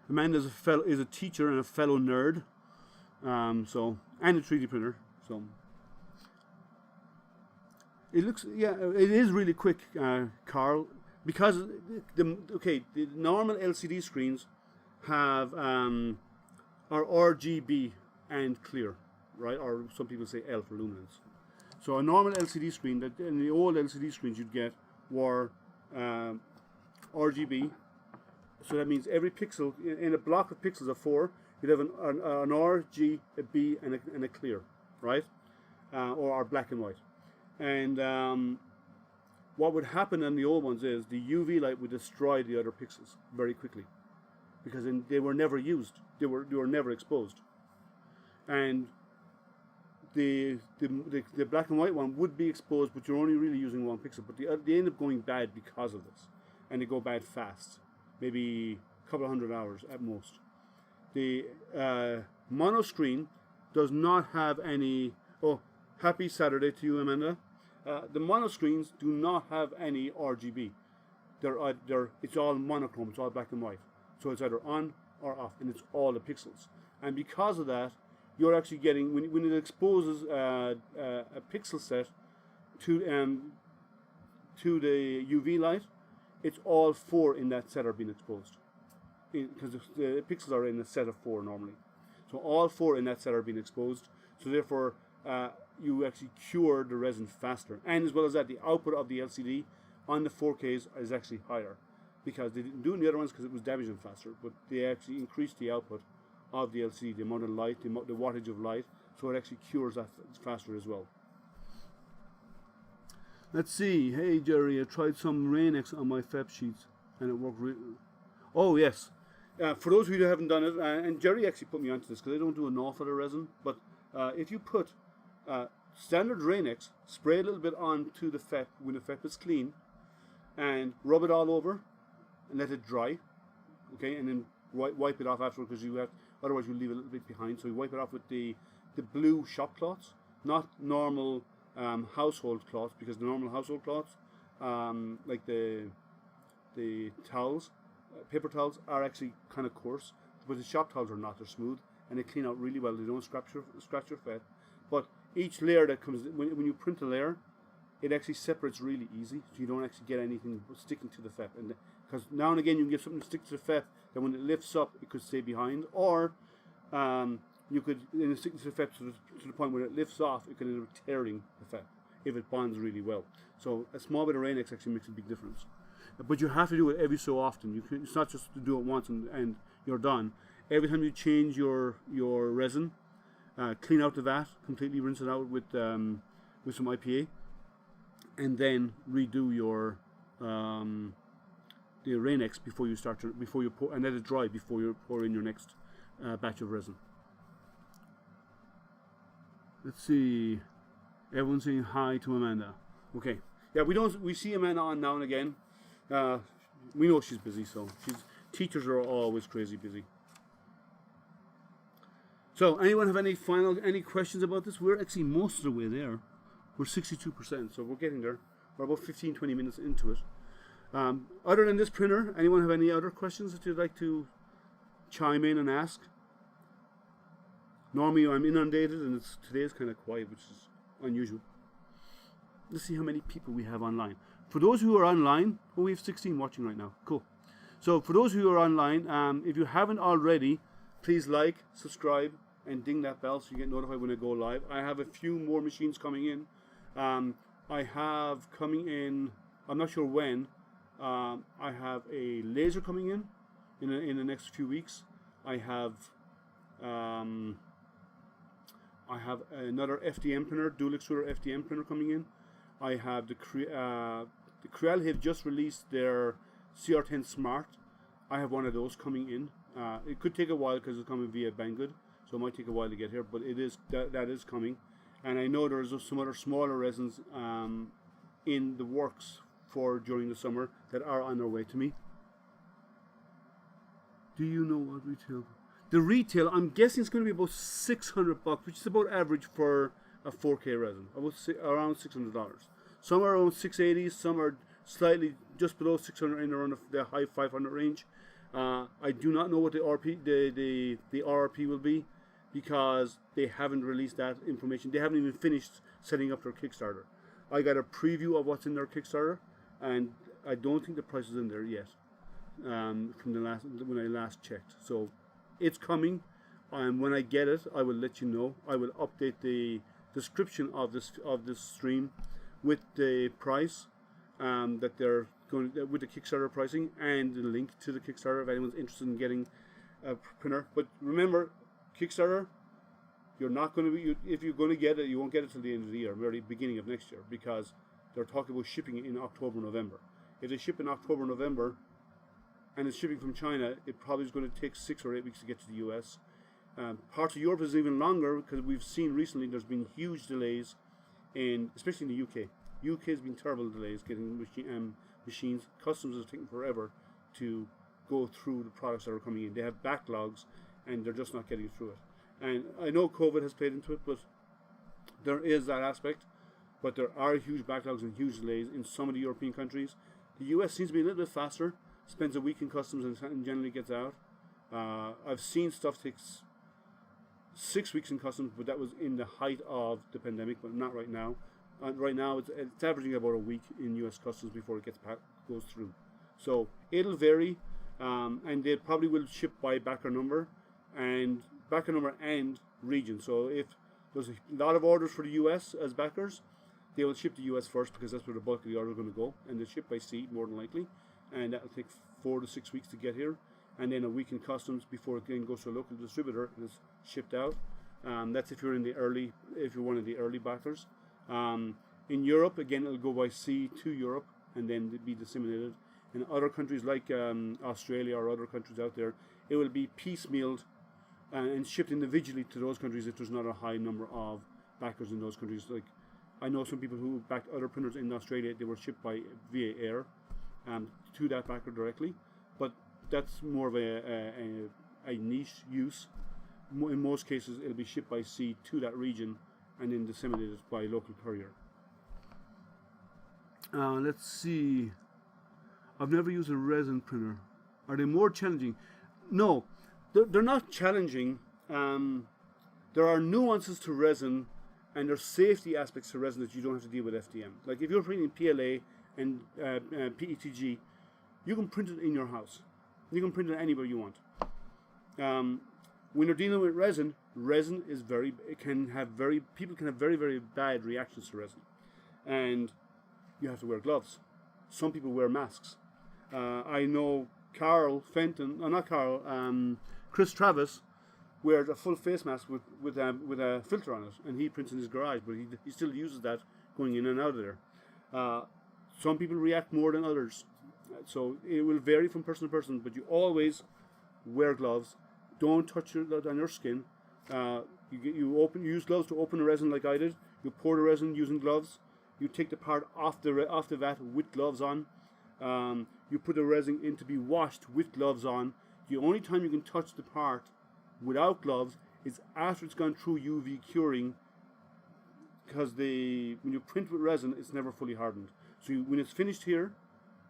[SPEAKER 2] Amanda is a teacher and a fellow nerd, and a 3D printer, so it looks, yeah, it is really quick, Carl, because the normal LCD screens have are RGB and clear, right? Or some people say L for luminance. So a normal LCD screen, that in the old LCD screens you'd get were RGB. So that means every pixel in a block of pixels of 4, you'd have an R, G, a B, and a clear, right? Or black and white. And what would happen on the old ones is the UV light would destroy the other pixels very quickly, because they were never used. They were never exposed. And the black and white one would be exposed, but you're only really using 1 pixel. But they end up going bad because of this, and they go bad fast. Maybe a couple of 100 hours at most. The mono screen does not have any. Oh, happy Saturday to you, Amanda. The mono screens do not have any RGB. It's all monochrome. It's all black and white. So it's either on or off, and it's all the pixels. And because of that, you're actually getting, when it exposes a pixel set to the UV light, it's all 4 in that set are being exposed, because the pixels are in a set of 4 normally. So all 4 in that set are being exposed. So therefore, you actually cure the resin faster. And as well as that, the output of the LCD on the 4Ks is actually higher, because they didn't do it in the other ones because it was damaging faster. But they actually increased the output of the LCD, the amount of light, the wattage of light, so it actually cures that faster as well. Let's see. Hey Jerry, I tried some Rain-X on my FEP sheets and it worked really. Oh yes. For those of you who haven't done it, and Jerry actually put me onto this because I don't do an awful lot of resin, but if you put standard Rain-X, spray a little bit onto the FEP when the FEP is clean, and rub it all over and let it dry, okay, and then wipe it off afterwards, because you have, otherwise you'll leave a little bit behind. So you wipe it off with the blue shop cloths, not normal household cloths, because the normal household cloths, like the towels, paper towels, are actually kind of coarse, but the shop towels are not. They're smooth and they clean out really well. They don't scratch your FEP. But each layer that comes, when you print a layer, it actually separates really easy, so you don't actually get anything sticking to the FEP. And because now and again you can get something to stick to the FEP that when it lifts up it could stay behind, or you could stick to the FEP to the point where it lifts off, it can end up tearing the FEP if it bonds really well. So a small bit of Rain-X actually makes a big difference. But you have to do it every so often. It's not just to do it once and you're done. Every time you change your resin, clean out the vat completely, rinse it out with some IPA, and then redo your the Rain-X before you pour, and let it dry before you pour in your next batch of resin. Let's see. Everyone's saying hi to Amanda. Okay. Yeah, we see Amanda on now and again. We know she's busy, so teachers are always crazy busy. So, anyone have any questions about this? We're actually most of the way there. We're 62%, so we're getting there. We're about 15-20 minutes into it. Other than this printer, anyone have any other questions that you'd like to chime in and ask? Normally I'm inundated, and today is kind of quiet, which is unusual. Let's see how many people we have online. For those who are online, we have 16 watching right now. Cool. So for those who are online, if you haven't already, please like, subscribe, and ding that bell so you get notified when I go live. I have a few more machines coming in. I have coming in, I'm not sure when, I have a laser coming in the next few weeks. I have another FDM printer, dual extruder FDM printer coming in. I have the Creal have just released their CR10 Smart. I have one of those coming in. It could take a while because it's coming via Banggood, so it might take a while to get here, but it is that is coming. And I know there's some other smaller resins in the works for during the summer that are on their way to me. Do you know what retail? The retail, I'm guessing it's going to be about $600, which is about average for a 4K resin, around $600. Some are around 680, some are slightly just below 600 and around the high 500 range. I do not know what the RRP will be because they haven't released that information. They haven't even finished setting up their Kickstarter. I got a preview of what's in their Kickstarter, and I don't think the price is in there yet. From when I last checked, so it's coming, and when I get it, I will let you know. I will update the description of this stream with the price that they're going with the Kickstarter pricing and the link to the Kickstarter if anyone's interested in getting a printer. But remember, Kickstarter, you're not going to be if you're going to get it, you won't get it till the end of the year, very beginning of next year, because they're talking about shipping it in October, November. If they ship in October, November, and it's shipping from China, it probably is going to take 6 or 8 weeks to get to the US. Parts of Europe is even longer because we've seen recently there's been huge delays, especially in the UK. UK has been terrible delays getting machines. Customs is taking forever to go through the products that are coming in. They have backlogs and they're just not getting through it. And I know COVID has played into it, but there is that aspect. But there are huge backlogs and huge delays in some of the European countries. The US seems to be a little bit faster. Spends a week in customs and generally gets out. I've seen stuff takes 6 weeks in customs, but that was in the height of the pandemic, but not right now. Right now, it's averaging about a week in U.S. customs before it goes through. So it'll vary, and they probably will ship by backer number and region. So if there's a lot of orders for the U.S. as backers, they will ship the U.S. first because that's where the bulk of the order is going to go, and they'll ship by sea more than likely. And that will take 4 to 6 weeks to get here, and then a week in customs before it then goes to a local distributor and is shipped out. That's if you're one of the early backers. In Europe, again, it'll go by sea to Europe and then be disseminated. In other countries like Australia or other countries out there, it will be piecemealed and shipped individually to those countries if there's not a high number of backers in those countries. Like I know some people who backed other printers in Australia, they were shipped via air. To that backer directly, but that's more of a niche use. In most cases, it'll be shipped by sea to that region and then disseminated by local courier. Let's see. I've never used a resin printer. Are they more challenging? No, they're not challenging. There are nuances to resin, and there's safety aspects to resin that you don't have to deal with FDM. Like if you're printing PLA and PETG, you can print it in your house. You can print it anywhere you want. When you're dealing with resin is people can have very, very bad reactions to resin, and you have to wear gloves. Some people wear masks. I know Chris Travis wears a full face mask with a filter on it, and he prints in his garage, but he still uses that going in and out of there. Some people react more than others, so it will vary from person to person. But you always wear gloves. Don't touch it on your skin. You use gloves to open the resin like I did. You pour the resin using gloves. You take the part off the vat with gloves on. You put the resin in to be washed with gloves on. The only time you can touch the part without gloves is after it's gone through UV curing, because when you print with resin, it's never fully hardened. So when it's finished here,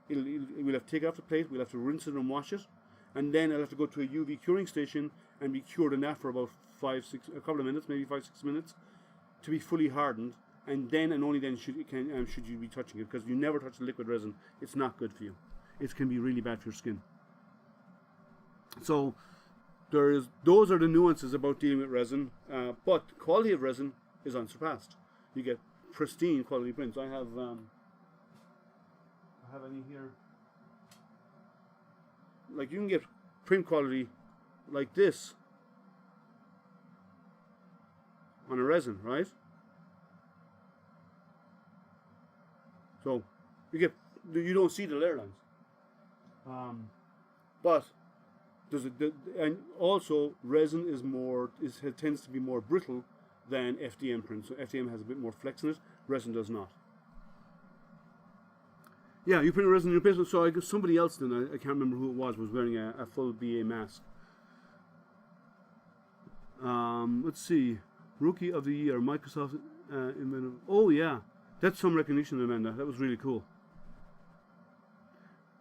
[SPEAKER 2] we'll have to take it off the plate, we'll have to rinse it and wash it, and then it'll have to go to a UV curing station and be cured in that for about a couple of minutes, maybe 5-6 minutes, to be fully hardened. And then and only then should you be touching it, because you never touch the liquid resin. It's not good for you. It can be really bad for your skin. So those are the nuances about dealing with resin, but quality of resin is unsurpassed. You get pristine quality prints. I have any here. Like you can get print quality like this on a resin, right? So you don't see the layer lines, but and also resin tends to be more brittle than FDM print. So FDM has a bit more flex in it. Resin does not. Yeah, you print resin in your basement. So I guess somebody else then, I can't remember who it was wearing a full BA mask. Let's see. Rookie of the Year, Microsoft invented. Oh yeah, that's some recognition, Amanda. That was really cool.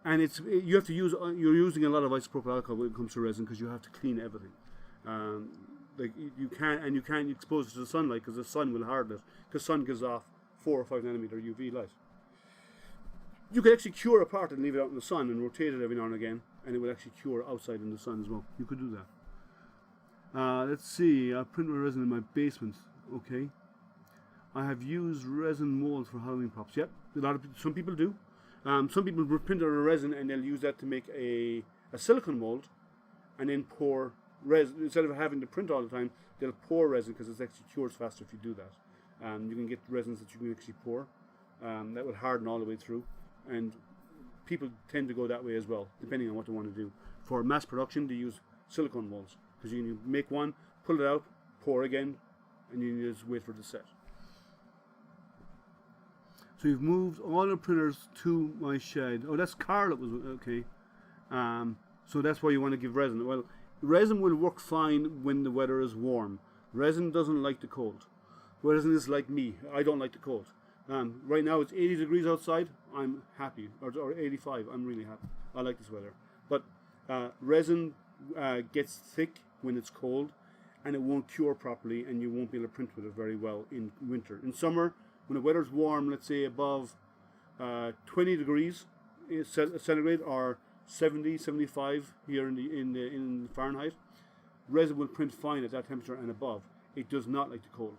[SPEAKER 2] And you have to use you're using a lot of isopropyl alcohol when it comes to resin because you have to clean everything. Like you can't expose it to the sunlight because the sun will harden it. Because sun gives off 4 or 5 nanometer UV light. You could actually cure a part and leave it out in the sun and rotate it every now and again, and it will actually cure outside in the sun as well. You could do that. Let's see. I print my resin in my basement. Okay. I have used resin molds for Halloween props. Yep. Some people do. Some people will print out a resin and they'll use that to make a silicone mold, and then pour resin instead of having to print all the time. They'll pour resin because it actually cures faster if you do that. You can get resins that you can actually pour that will harden all the way through, and people tend to go that way as well, depending on what they want to do. For mass production, they use silicone molds because you can make one, pull it out, pour again, and you just wait for it to set. So you've moved all the printers to my shed. Oh, that's Carl. It was okay. So that's why you want to give resin. Well, resin will work fine when the weather is warm. Resin doesn't like the cold. Resin is like me. I don't like the cold. Right now it's 80 degrees outside. I'm happy, or 85. I'm really happy. I like this weather. But resin gets thick when it's cold, and it won't cure properly, and you won't be able to print with it very well in winter. In summer, when the weather's warm, let's say above 20 degrees centigrade or 70, 75 here in Fahrenheit, resin will print fine at that temperature and above. It does not like the cold.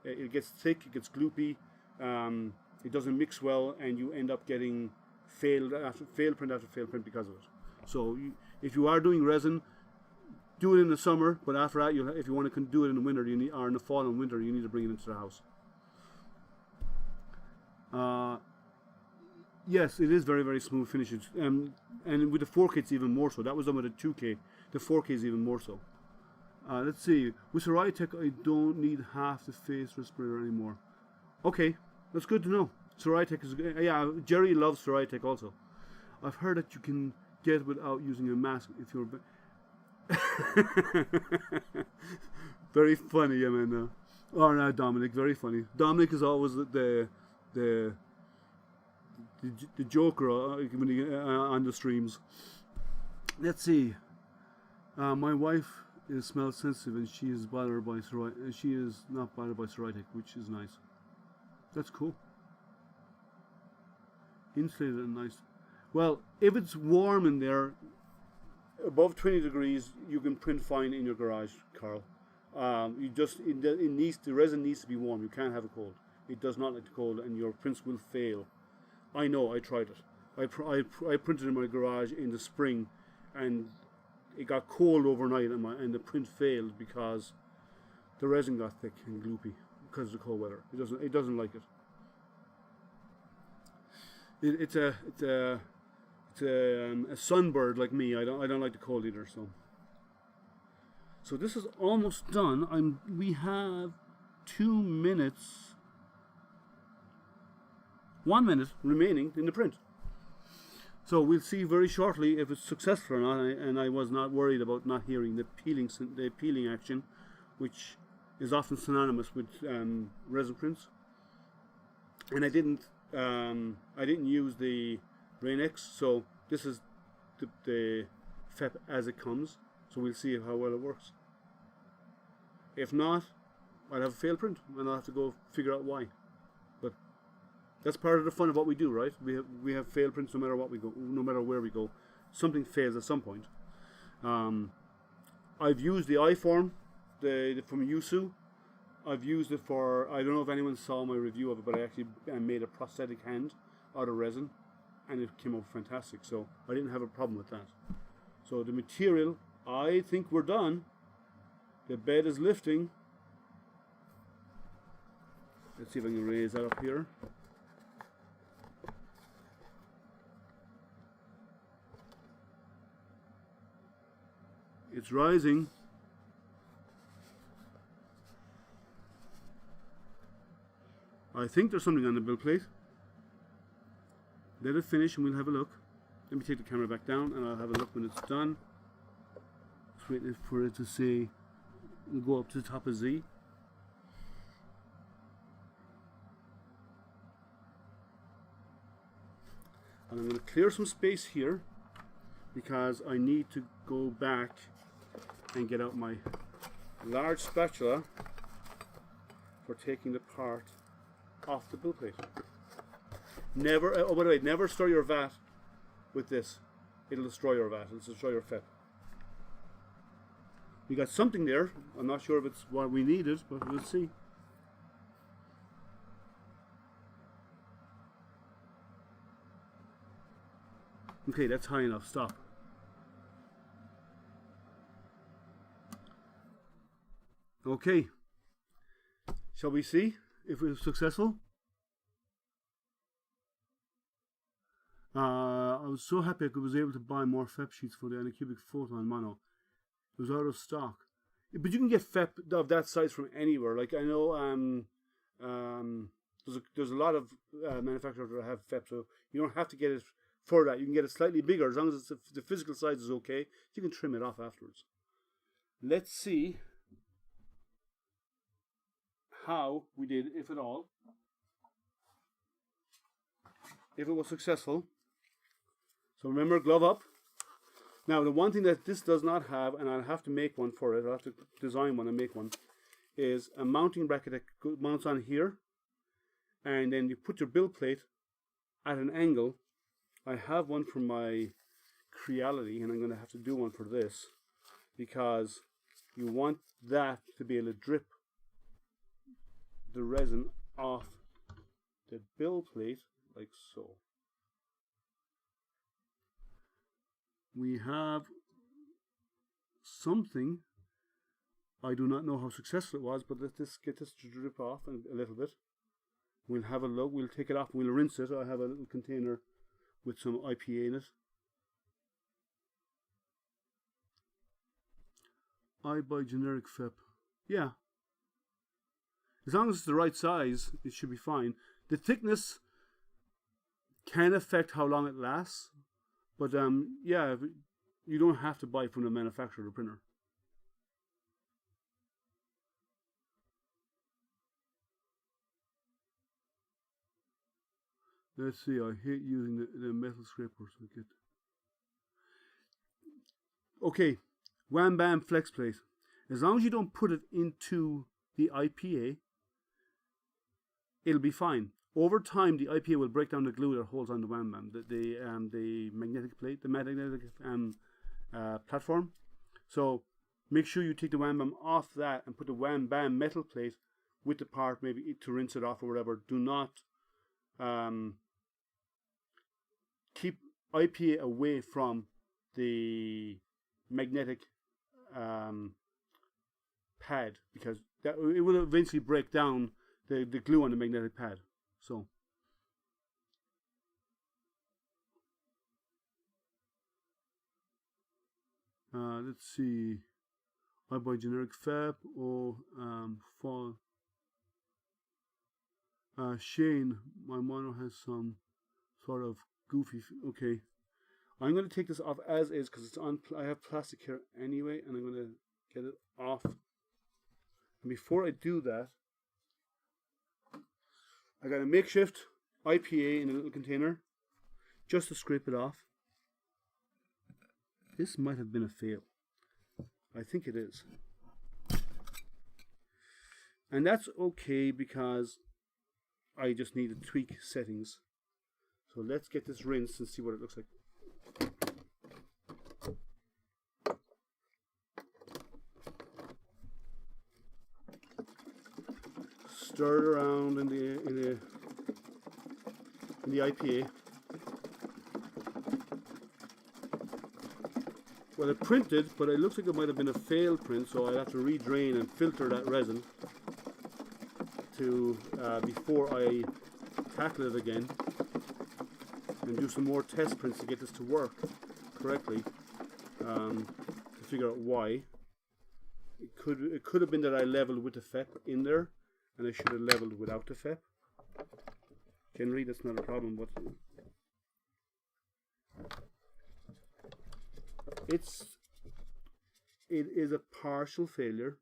[SPEAKER 2] It gets thick, it gets gloopy, it doesn't mix well, and you end up getting failed print after failed print because of it. So if you are doing resin, do it in the summer, but after that, if you want to do it in the winter, or in the fall and winter, you need to bring it into the house. Yes, it is very, very smooth finishes, and with the 4K it's even more so. That was done with the 2K. The 4K is even more so. Let's see. With Ceratec, I don't need half the face respirator anymore. Okay, that's good to know. Ceratec is good. Yeah, Jerry loves Ceratec also. I've heard that you can get it without using a mask if you're. Very funny, Amanda. Oh no, Dominic. Very funny. Dominic is always the joker when he, on the streams. Let's see. My wife is smell sensitive, and she is bothered by she is not bothered by Ceratec, which is nice. That's cool. Insulated and nice. Well, if it's warm in there, above 20 degrees, you can print fine in your garage, Carl. The resin needs to be warm. You can't have it cold. It does not like the cold, and your prints will fail. I know. I tried it. I printed in my garage in the spring, and it got cold overnight, and the print failed because the resin got thick and gloopy because of the cold weather. It doesn't like it. It's a sunbird like me. I don't like the cold either. So this is almost done. We have 2 minutes, 1 minute remaining in the print. So we'll see very shortly if it's successful or not. And I was not worried about not hearing the peeling action, which is often synonymous with resin prints. And I didn't use the Rain X, so this is the FEP as it comes. So we'll see how well it works. If not, I'll have a failed print, and I'll have to go figure out why. But that's part of the fun of what we do, right? We have failed prints no matter what we go, no matter where we go. Something fails at some point. I've used the iForm, from Yusu. I've used it for, I don't know if anyone saw my review of it, but I actually made a prosthetic hand out of resin, and it came out fantastic. So I didn't have a problem with that. So the material, I think we're done. The bed is lifting. Let's see if I can raise that up here. It's rising. I think there's something on the build plate. Let it finish and we'll have a look. Let me take the camera back down and I'll have a look when it's done. Just waiting for it to say We'll go up to the top of Z. And I'm going to clear some space here because I need to go back and get out my large spatula for taking the part off the build plate. Never, oh by the way, never stir your vat with this. It'll destroy your vat, it'll destroy your FEP. We got something there. I'm not sure if it's what we needed, but we'll see. Okay, that's high enough. Stop. Okay. Shall we see if it was successful? I was so happy I was able to buy more FEP sheets for the Anycubic Photon Mono. It was out of stock. But you can get FEP of that size from anywhere. Like I know there's a lot of manufacturers that have FEP, so you don't have to get it for that. You can get it slightly bigger as long as the physical size is okay. You can trim it off afterwards. Let's see how we did, if at all. If it was successful. So remember, glove up. Now the one thing that this does not have, and I'll have to make one for it, I'll have to design one and make one, is a mounting bracket that mounts on here, and then you put your build plate at an angle. I have one for my Creality, and I'm going to have to do one for this, because you want that to be able to drip the resin off the build plate like so. We have something. I do not know how successful it was, but let's just get this to drip off a little bit. We'll have a look, we'll take it off, we'll rinse it. I have a little container with some IPA in it. I buy generic FEP. Yeah. As long as it's the right size, it should be fine. The thickness can affect how long it lasts. But yeah, you don't have to buy from the manufacturer of the printer. Let's see, I hate using the metal scraper so I get. Okay, Wham Bam Flex Plate. As long as you don't put it into the IPA, it'll be fine. Over time, the IPA will break down the glue that holds on the Wham Bam, the magnetic plate, the magnetic platform. So make sure you take the Wham Bam off that and put the Wham Bam metal plate with the part, maybe to rinse it off or whatever. Do not keep IPA away from the magnetic pad, because it will eventually break down the glue on the magnetic pad. So let's see. I buy generic FEP or fall. Shane, my mono has some sort of goofy. Okay, I'm going to take this off as is because it's on. I have plastic here anyway, and I'm going to get it off. And before I do that, I got a makeshift IPA in a little container just to scrape it off. This might have been a fail. I think it is. And that's okay because I just need to tweak settings. So let's get this rinsed and see what it looks like. Stir it around in the IPA. Well, it printed, but it looks like it might have been a failed print, so I'll have to redrain and filter that resin to before I tackle it again and do some more test prints to get this to work correctly, to figure out why. It could have been that I leveled with the FEP in there, and I should have leveled without the FEP. Generally, that's not a problem, but it is a partial failure.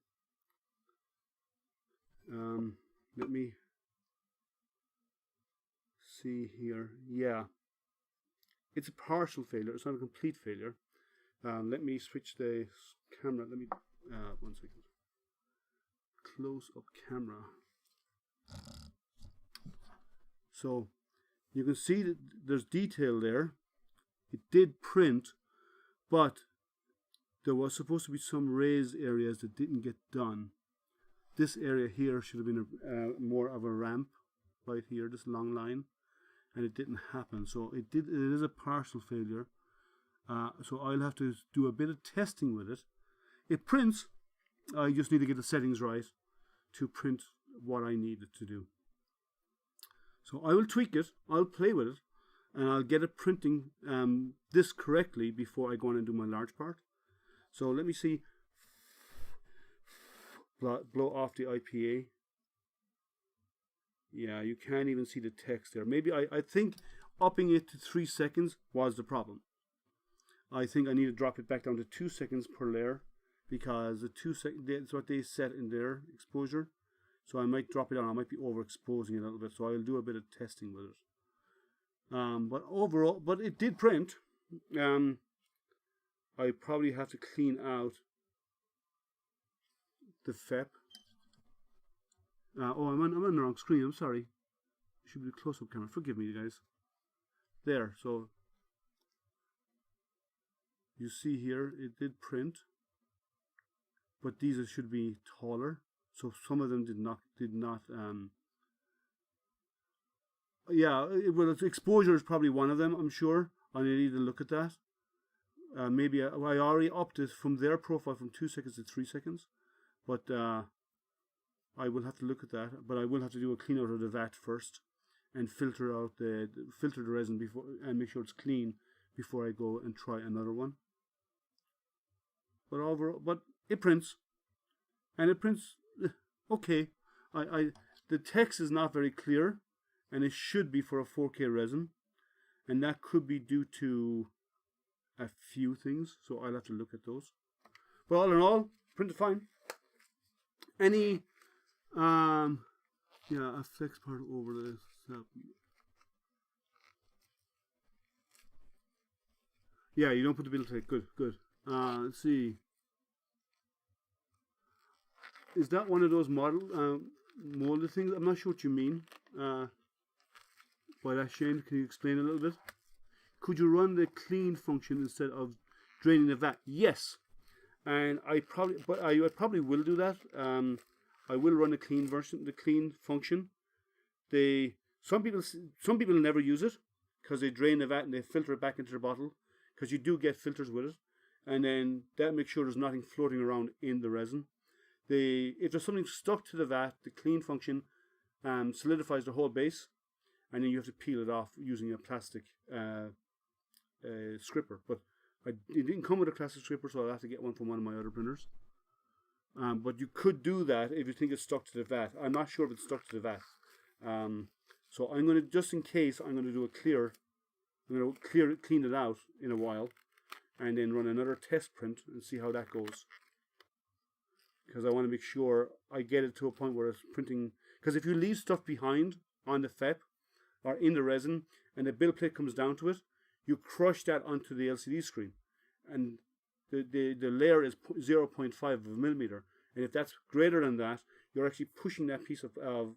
[SPEAKER 2] Let me see here. Yeah, it's a partial failure. It's not a complete failure. Let me switch the camera. Let me 1 second. Close up camera. So you can see that there's detail there. It did print, but there was supposed to be some raised areas that didn't get done. This area here should have been more of a ramp right here, this long line, and it didn't happen. So it is a partial failure. So I'll have to do a bit of testing with it. It prints. I just need to get the settings right to print what I need it to do. So I will tweak it, I'll play with it, and I'll get it printing this correctly before I go on and do my large part. So let me see. Blow off the IPA. Yeah, you can't even see the text there. Maybe I think upping it to 3 seconds was the problem. I think I need to drop it back down to 2 seconds per layer, because the 2 seconds, that's what they set in their exposure. So I might drop it down. I might be overexposing it a little bit. So I'll do a bit of testing with it. But overall, but it did print. I probably have to clean out the FEP. I'm on the wrong screen. I'm sorry. It should be the close-up camera. Forgive me, guys. There. So you see here, it did print, but these should be taller. So some of them did not. Yeah, exposure is probably one of them, I'm sure. I need to look at that. Maybe I already upped it from their profile from 2 seconds to 3 seconds, but I will have to look at that. But I will have to do a clean out of the vat first and filter the resin before, and make sure it's clean before I go and try another one. But overall, but it prints, and it prints okay. The text is not very clear, and it should be for a 4K resin, and that could be due to a few things. So I'll have to look at those. But all in all, printed fine. Any a flex part over this. Yeah, you don't put the build tape. Good. Let's see. Is that one of those molded things? I'm not sure what you mean by that, Shane. Can you explain a little bit? Could you run the clean function instead of draining the vat? Yes, and I probably will do that. I will run the clean function. Some people never use it because they drain the vat and they filter it back into the bottle, because you do get filters with it, and then that makes sure there's nothing floating around in the resin. If there's something stuck to the vat, the clean function solidifies the whole base, and then you have to peel it off using a plastic scripper. But it didn't come with a plastic scripper, so I'll have to get one from one of my other printers. But you could do that if you think it's stuck to the vat. I'm not sure if it's stuck to the vat. So I'm going to, just in case, I'm going to do a clear. I'm going to clean it out in a while, and then run another test print and see how that goes. Because I want to make sure I get it to a point where it's printing. Because if you leave stuff behind on the FEP or in the resin, and the build plate comes down to it, you crush that onto the LCD screen, and the layer is 0.5 of a millimeter. And if that's greater than that, you're actually pushing that piece of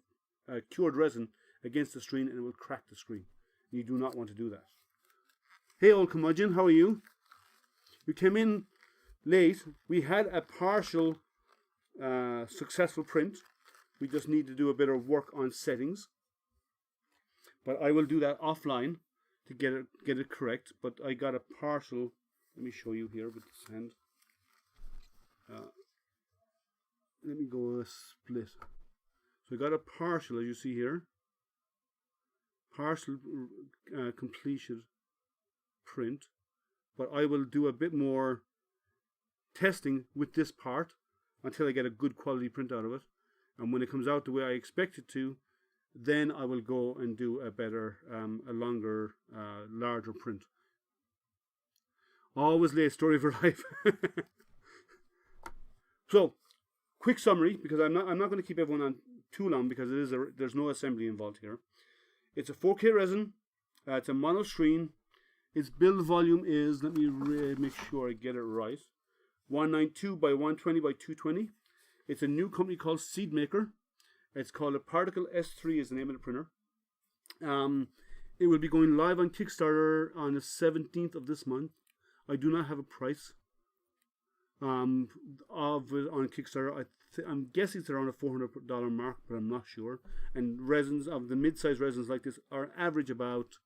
[SPEAKER 2] cured resin against the screen, and it will crack the screen. You do not want to do that. Hey, old curmudgeon, how are you? You came in late. We had a partial successful print. We just need to do a bit of work on settings, but I will do that offline to get it correct. But I got a partial. Let me show you here with this hand. Let me go a split. So I got a partial, as you see here, partial completion print, but I will do a bit more testing with this part until I get a good quality print out of it. And when it comes out the way I expect it to, then I will go and do a better, a longer, larger print. Always late, story of your life. So, quick summary, because I'm not going to keep everyone on too long because there's no assembly involved here. It's a 4K resin. It's a mono screen. Its build volume is, let me make sure I get it right, 192 by 120 by 220. It's a new company called SeedMaker. It's called a Particle S3 is the name of the printer. It will be going live on KickStarter on the 17th of this month. I do not have a price of it on Kickstarter. I'm guessing it's around a $400 mark, but I'm not sure. And resins of the mid-size resins like this are average about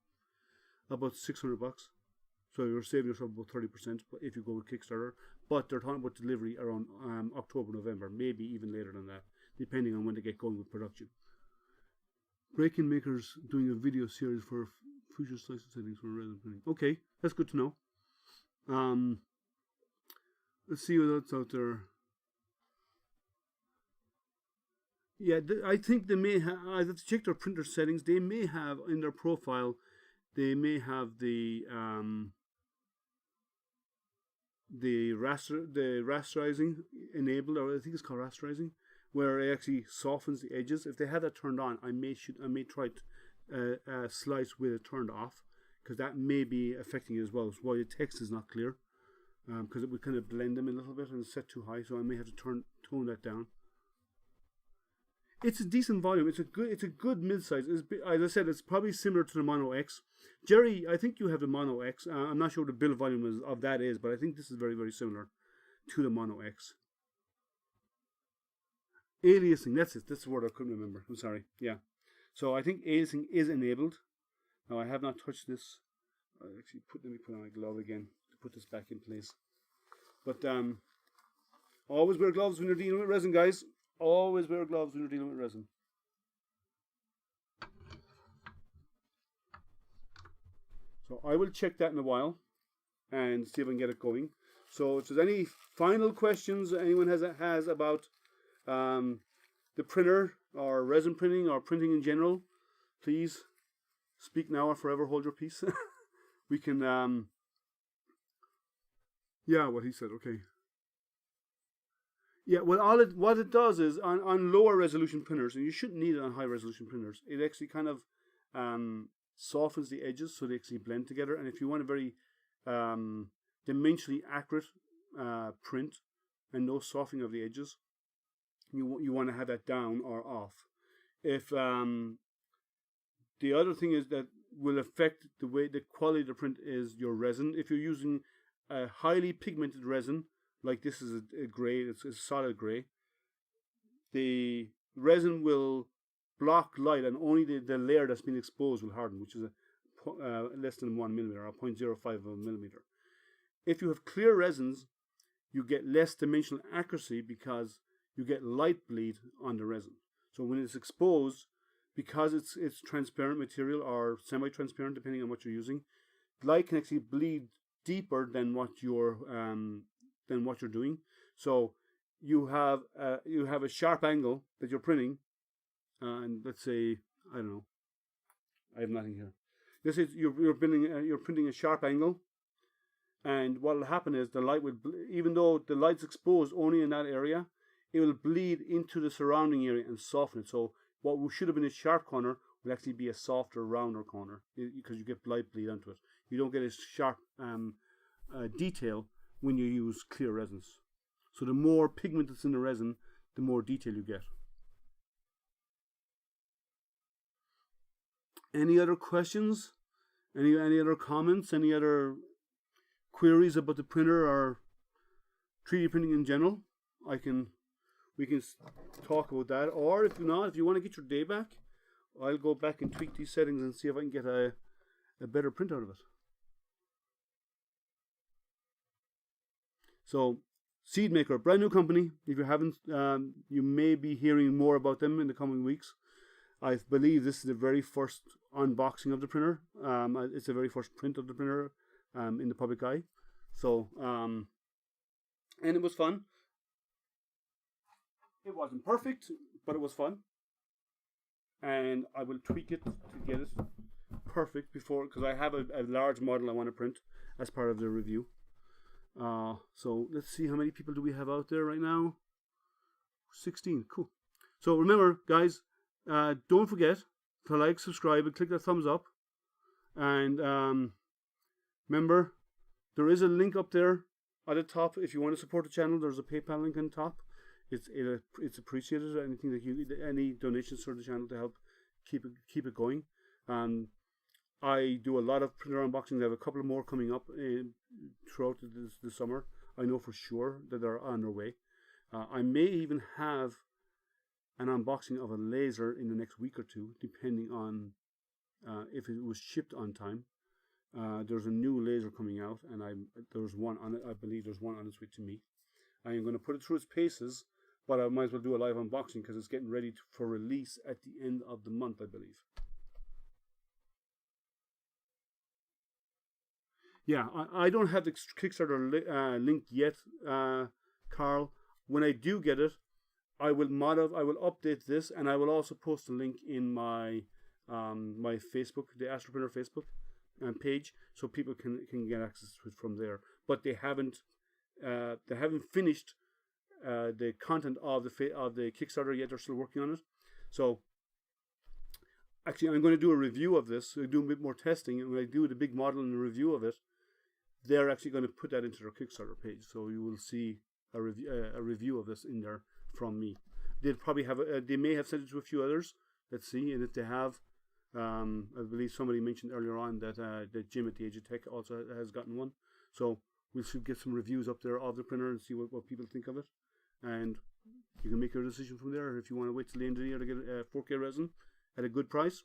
[SPEAKER 2] $600. So you're saving yourself about 30% if you go with Kickstarter. But they're talking about delivery around October, November, maybe even later than that, depending on when they get going with production. Break-in Makers doing a video series for future slice settings for resin printing. Okay, that's good to know. Let's see what else out there. Yeah, I think they may have. I have to check their printer settings. They may have in their profile. They may have the rasterizing enabled, or I think it's called rasterizing, where it actually softens the edges. If they have that turned on, I may try to slice with it turned off, because that may be affecting it as well. It's why the text is not clear, because it would kind of blend them a little bit and it's set too high. So I may have to tone that down. It's a decent volume. It's a good mid-size. As I said, it's probably similar to the Mono X. Jerry, I think you have the Mono X. I'm not sure what the build volume of that is, but I think this is very, very similar to the Mono X. Aliasing, that's it. That's the word I couldn't remember. I'm sorry. Yeah. So I think aliasing is enabled. Now I have not touched this. Let me put on my glove again to put this back in place. But always wear gloves when you're dealing with resin, guys. Always wear gloves when you're dealing with resin. So I will check that in a while and see if I can get it going. So if there's any final questions anyone has about the printer or resin printing or printing in general, please speak now or forever hold your peace. We can, yeah, what he said, okay. Yeah, well, what it does is on lower resolution printers, and you shouldn't need it on high resolution printers, it actually kind of softens the edges so they actually blend together. And if you want a very dimensionally accurate print and no softening of the edges, you want to have that down or off. If the other thing is that will affect the quality of the print is your resin. If you're using a highly pigmented resin, like this is a gray, it's a solid gray, the resin will block light and only the layer that's been exposed will harden, which is less than 1 millimeter or 0.05 of a millimeter. If you have clear resins, you get less dimensional accuracy because you get light bleed on the resin. So when it's exposed, because it's transparent material or semi-transparent depending on what you're using, light can actually bleed deeper than what you're doing. So you have a sharp angle that you're printing, and let's say, I don't know, I have nothing here. Let's say you're printing a sharp angle, and what will happen is the light will, even though the light's exposed only in that area, it will bleed into the surrounding area and soften it. So what should have been a sharp corner will actually be a softer, rounder corner because you get light bleed onto it. You don't get a sharp detail when you use clear resins. So the more pigment that's in the resin, the more detail you get. Any other questions? Any other comments? Any other queries about the printer or 3D printing in general? We can talk about that. Or if not, if you want to get your day back, I'll go back and tweak these settings and see if I can get a better print out of it. So, SeedMaker, brand new company. If you haven't, you may be hearing more about them in the coming weeks. I believe this is the very first unboxing of the printer. It's the very first print of the printer in the public eye. So, and it was fun. It wasn't perfect, but it was fun. And I will tweak it to get it perfect because I have a large model I want to print as part of the review. So let's see, how many people do we have out there right now? 16, cool. So remember, guys, don't forget to like, subscribe, and click that thumbs up. And remember, there is a link up there at the top. If you want to support the channel, there's a PayPal link on the top. It's appreciated. Anything that any donations for the channel to help keep it going. I do a lot of printer unboxings. I have a couple of more coming up throughout this summer. I know for sure that they're on their way. I may even have an unboxing of a laser in the next week or two, depending on if it was shipped on time. There's a new laser coming out, and there's one on it. I believe there's one on its way to me. I am going to put it through its paces, but I might as well do a live unboxing because it's getting ready for release at the end of the month, I believe. Yeah, I don't have the Kickstarter link yet, Carl. When I do get it, I will update this, and I will also post a link in my my Facebook, the AstroPrinter Facebook page, so people can get access to it from there. But they haven't finished the content of the Kickstarter yet. They're still working on it. So actually, I'm going to do a review of this. So do a bit more testing, and when I do the big model and the review of it, they're actually going to put that into their Kickstarter page. So you will see a review of this in there from me. They'll probably have they may have sent it to a few others. Let's see, and if they have, I believe somebody mentioned earlier on that that Jim at the Age of Tech also has gotten one. So we should get some reviews up there of the printer and see what people think of it, and you can make your decision from there. If you want to wait till the end of the year to get a 4K resin at a good price,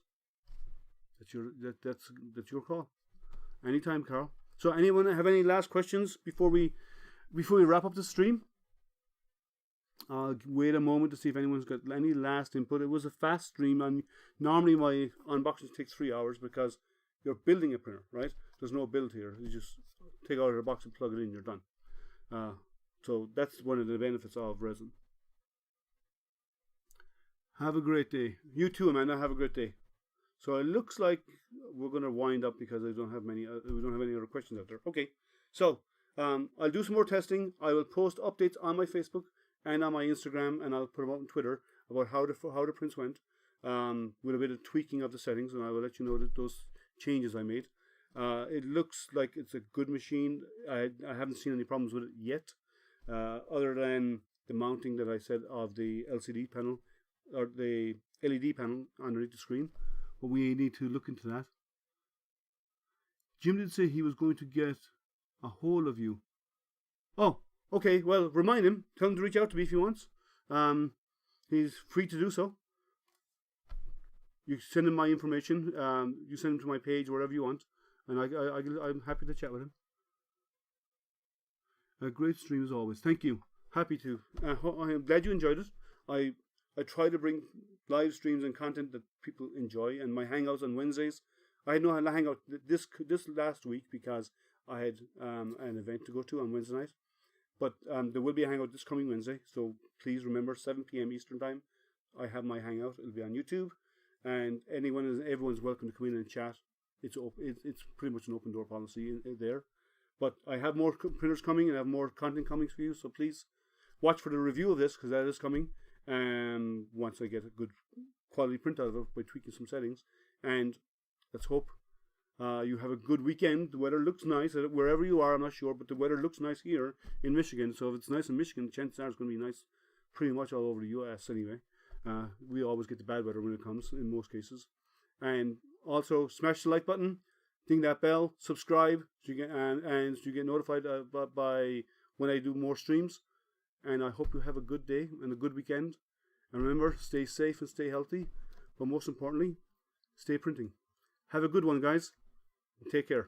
[SPEAKER 2] that's your call. Anytime, Carl. So anyone have any last questions before we wrap up the stream? I'll wait a moment to see if anyone's got any last input. It was a fast stream, and normally my unboxings take 3 hours because you're building a printer, right? There's no build here. You just take out of the box and plug it in, you're done. So that's one of the benefits of resin. Have a great day. You too, Amanda. Have a great day. So it looks like we're going to wind up because we don't have any other questions out there. Okay, so I'll do some more testing. I will post updates on my Facebook and on my Instagram, and I'll put them out on Twitter about how the prints went, with a bit of tweaking of the settings, and I will let you know that those changes I made. It looks like it's a good machine. I haven't seen any problems with it yet, other than the mounting that I said of the LCD panel or the LED panel underneath the screen. But we need to look into that. Jim did say he was going to get a hold of you. Oh, okay. Well, remind him. Tell him to reach out to me if he wants. He's free to do so. You send him my information. You send him to my page, wherever you want, and I'm happy to chat with him. A great stream as always. Thank you. Happy to. I'm glad you enjoyed it. I try to bring live streams and content that people enjoy, and my hangouts on Wednesdays. I had no hangout this last week because I had an event to go to on Wednesday night. But there will be a hangout this coming Wednesday, so please remember 7 p.m. Eastern time. I have my hangout. It'll be on YouTube, and everyone's welcome to come in and chat. It's pretty much an open door policy in there. But I have more printers coming, and I have more content coming for you. So please watch for the review of this because that is coming. Once I get a good quality print out of it by tweaking some settings, and let's hope you have a good weekend. The weather looks nice wherever you are. I'm not sure, but the weather looks nice here in Michigan. So if it's nice in Michigan, the chances are it's going to be nice pretty much all over the U.S. anyway. We always get the bad weather when it comes in most cases. And also smash the like button, ding that bell, subscribe, so you get notified by when I do more streams. And I hope you have a good day and a good weekend. And remember, stay safe and stay healthy. But most importantly, stay printing. Have a good one, guys. Take care.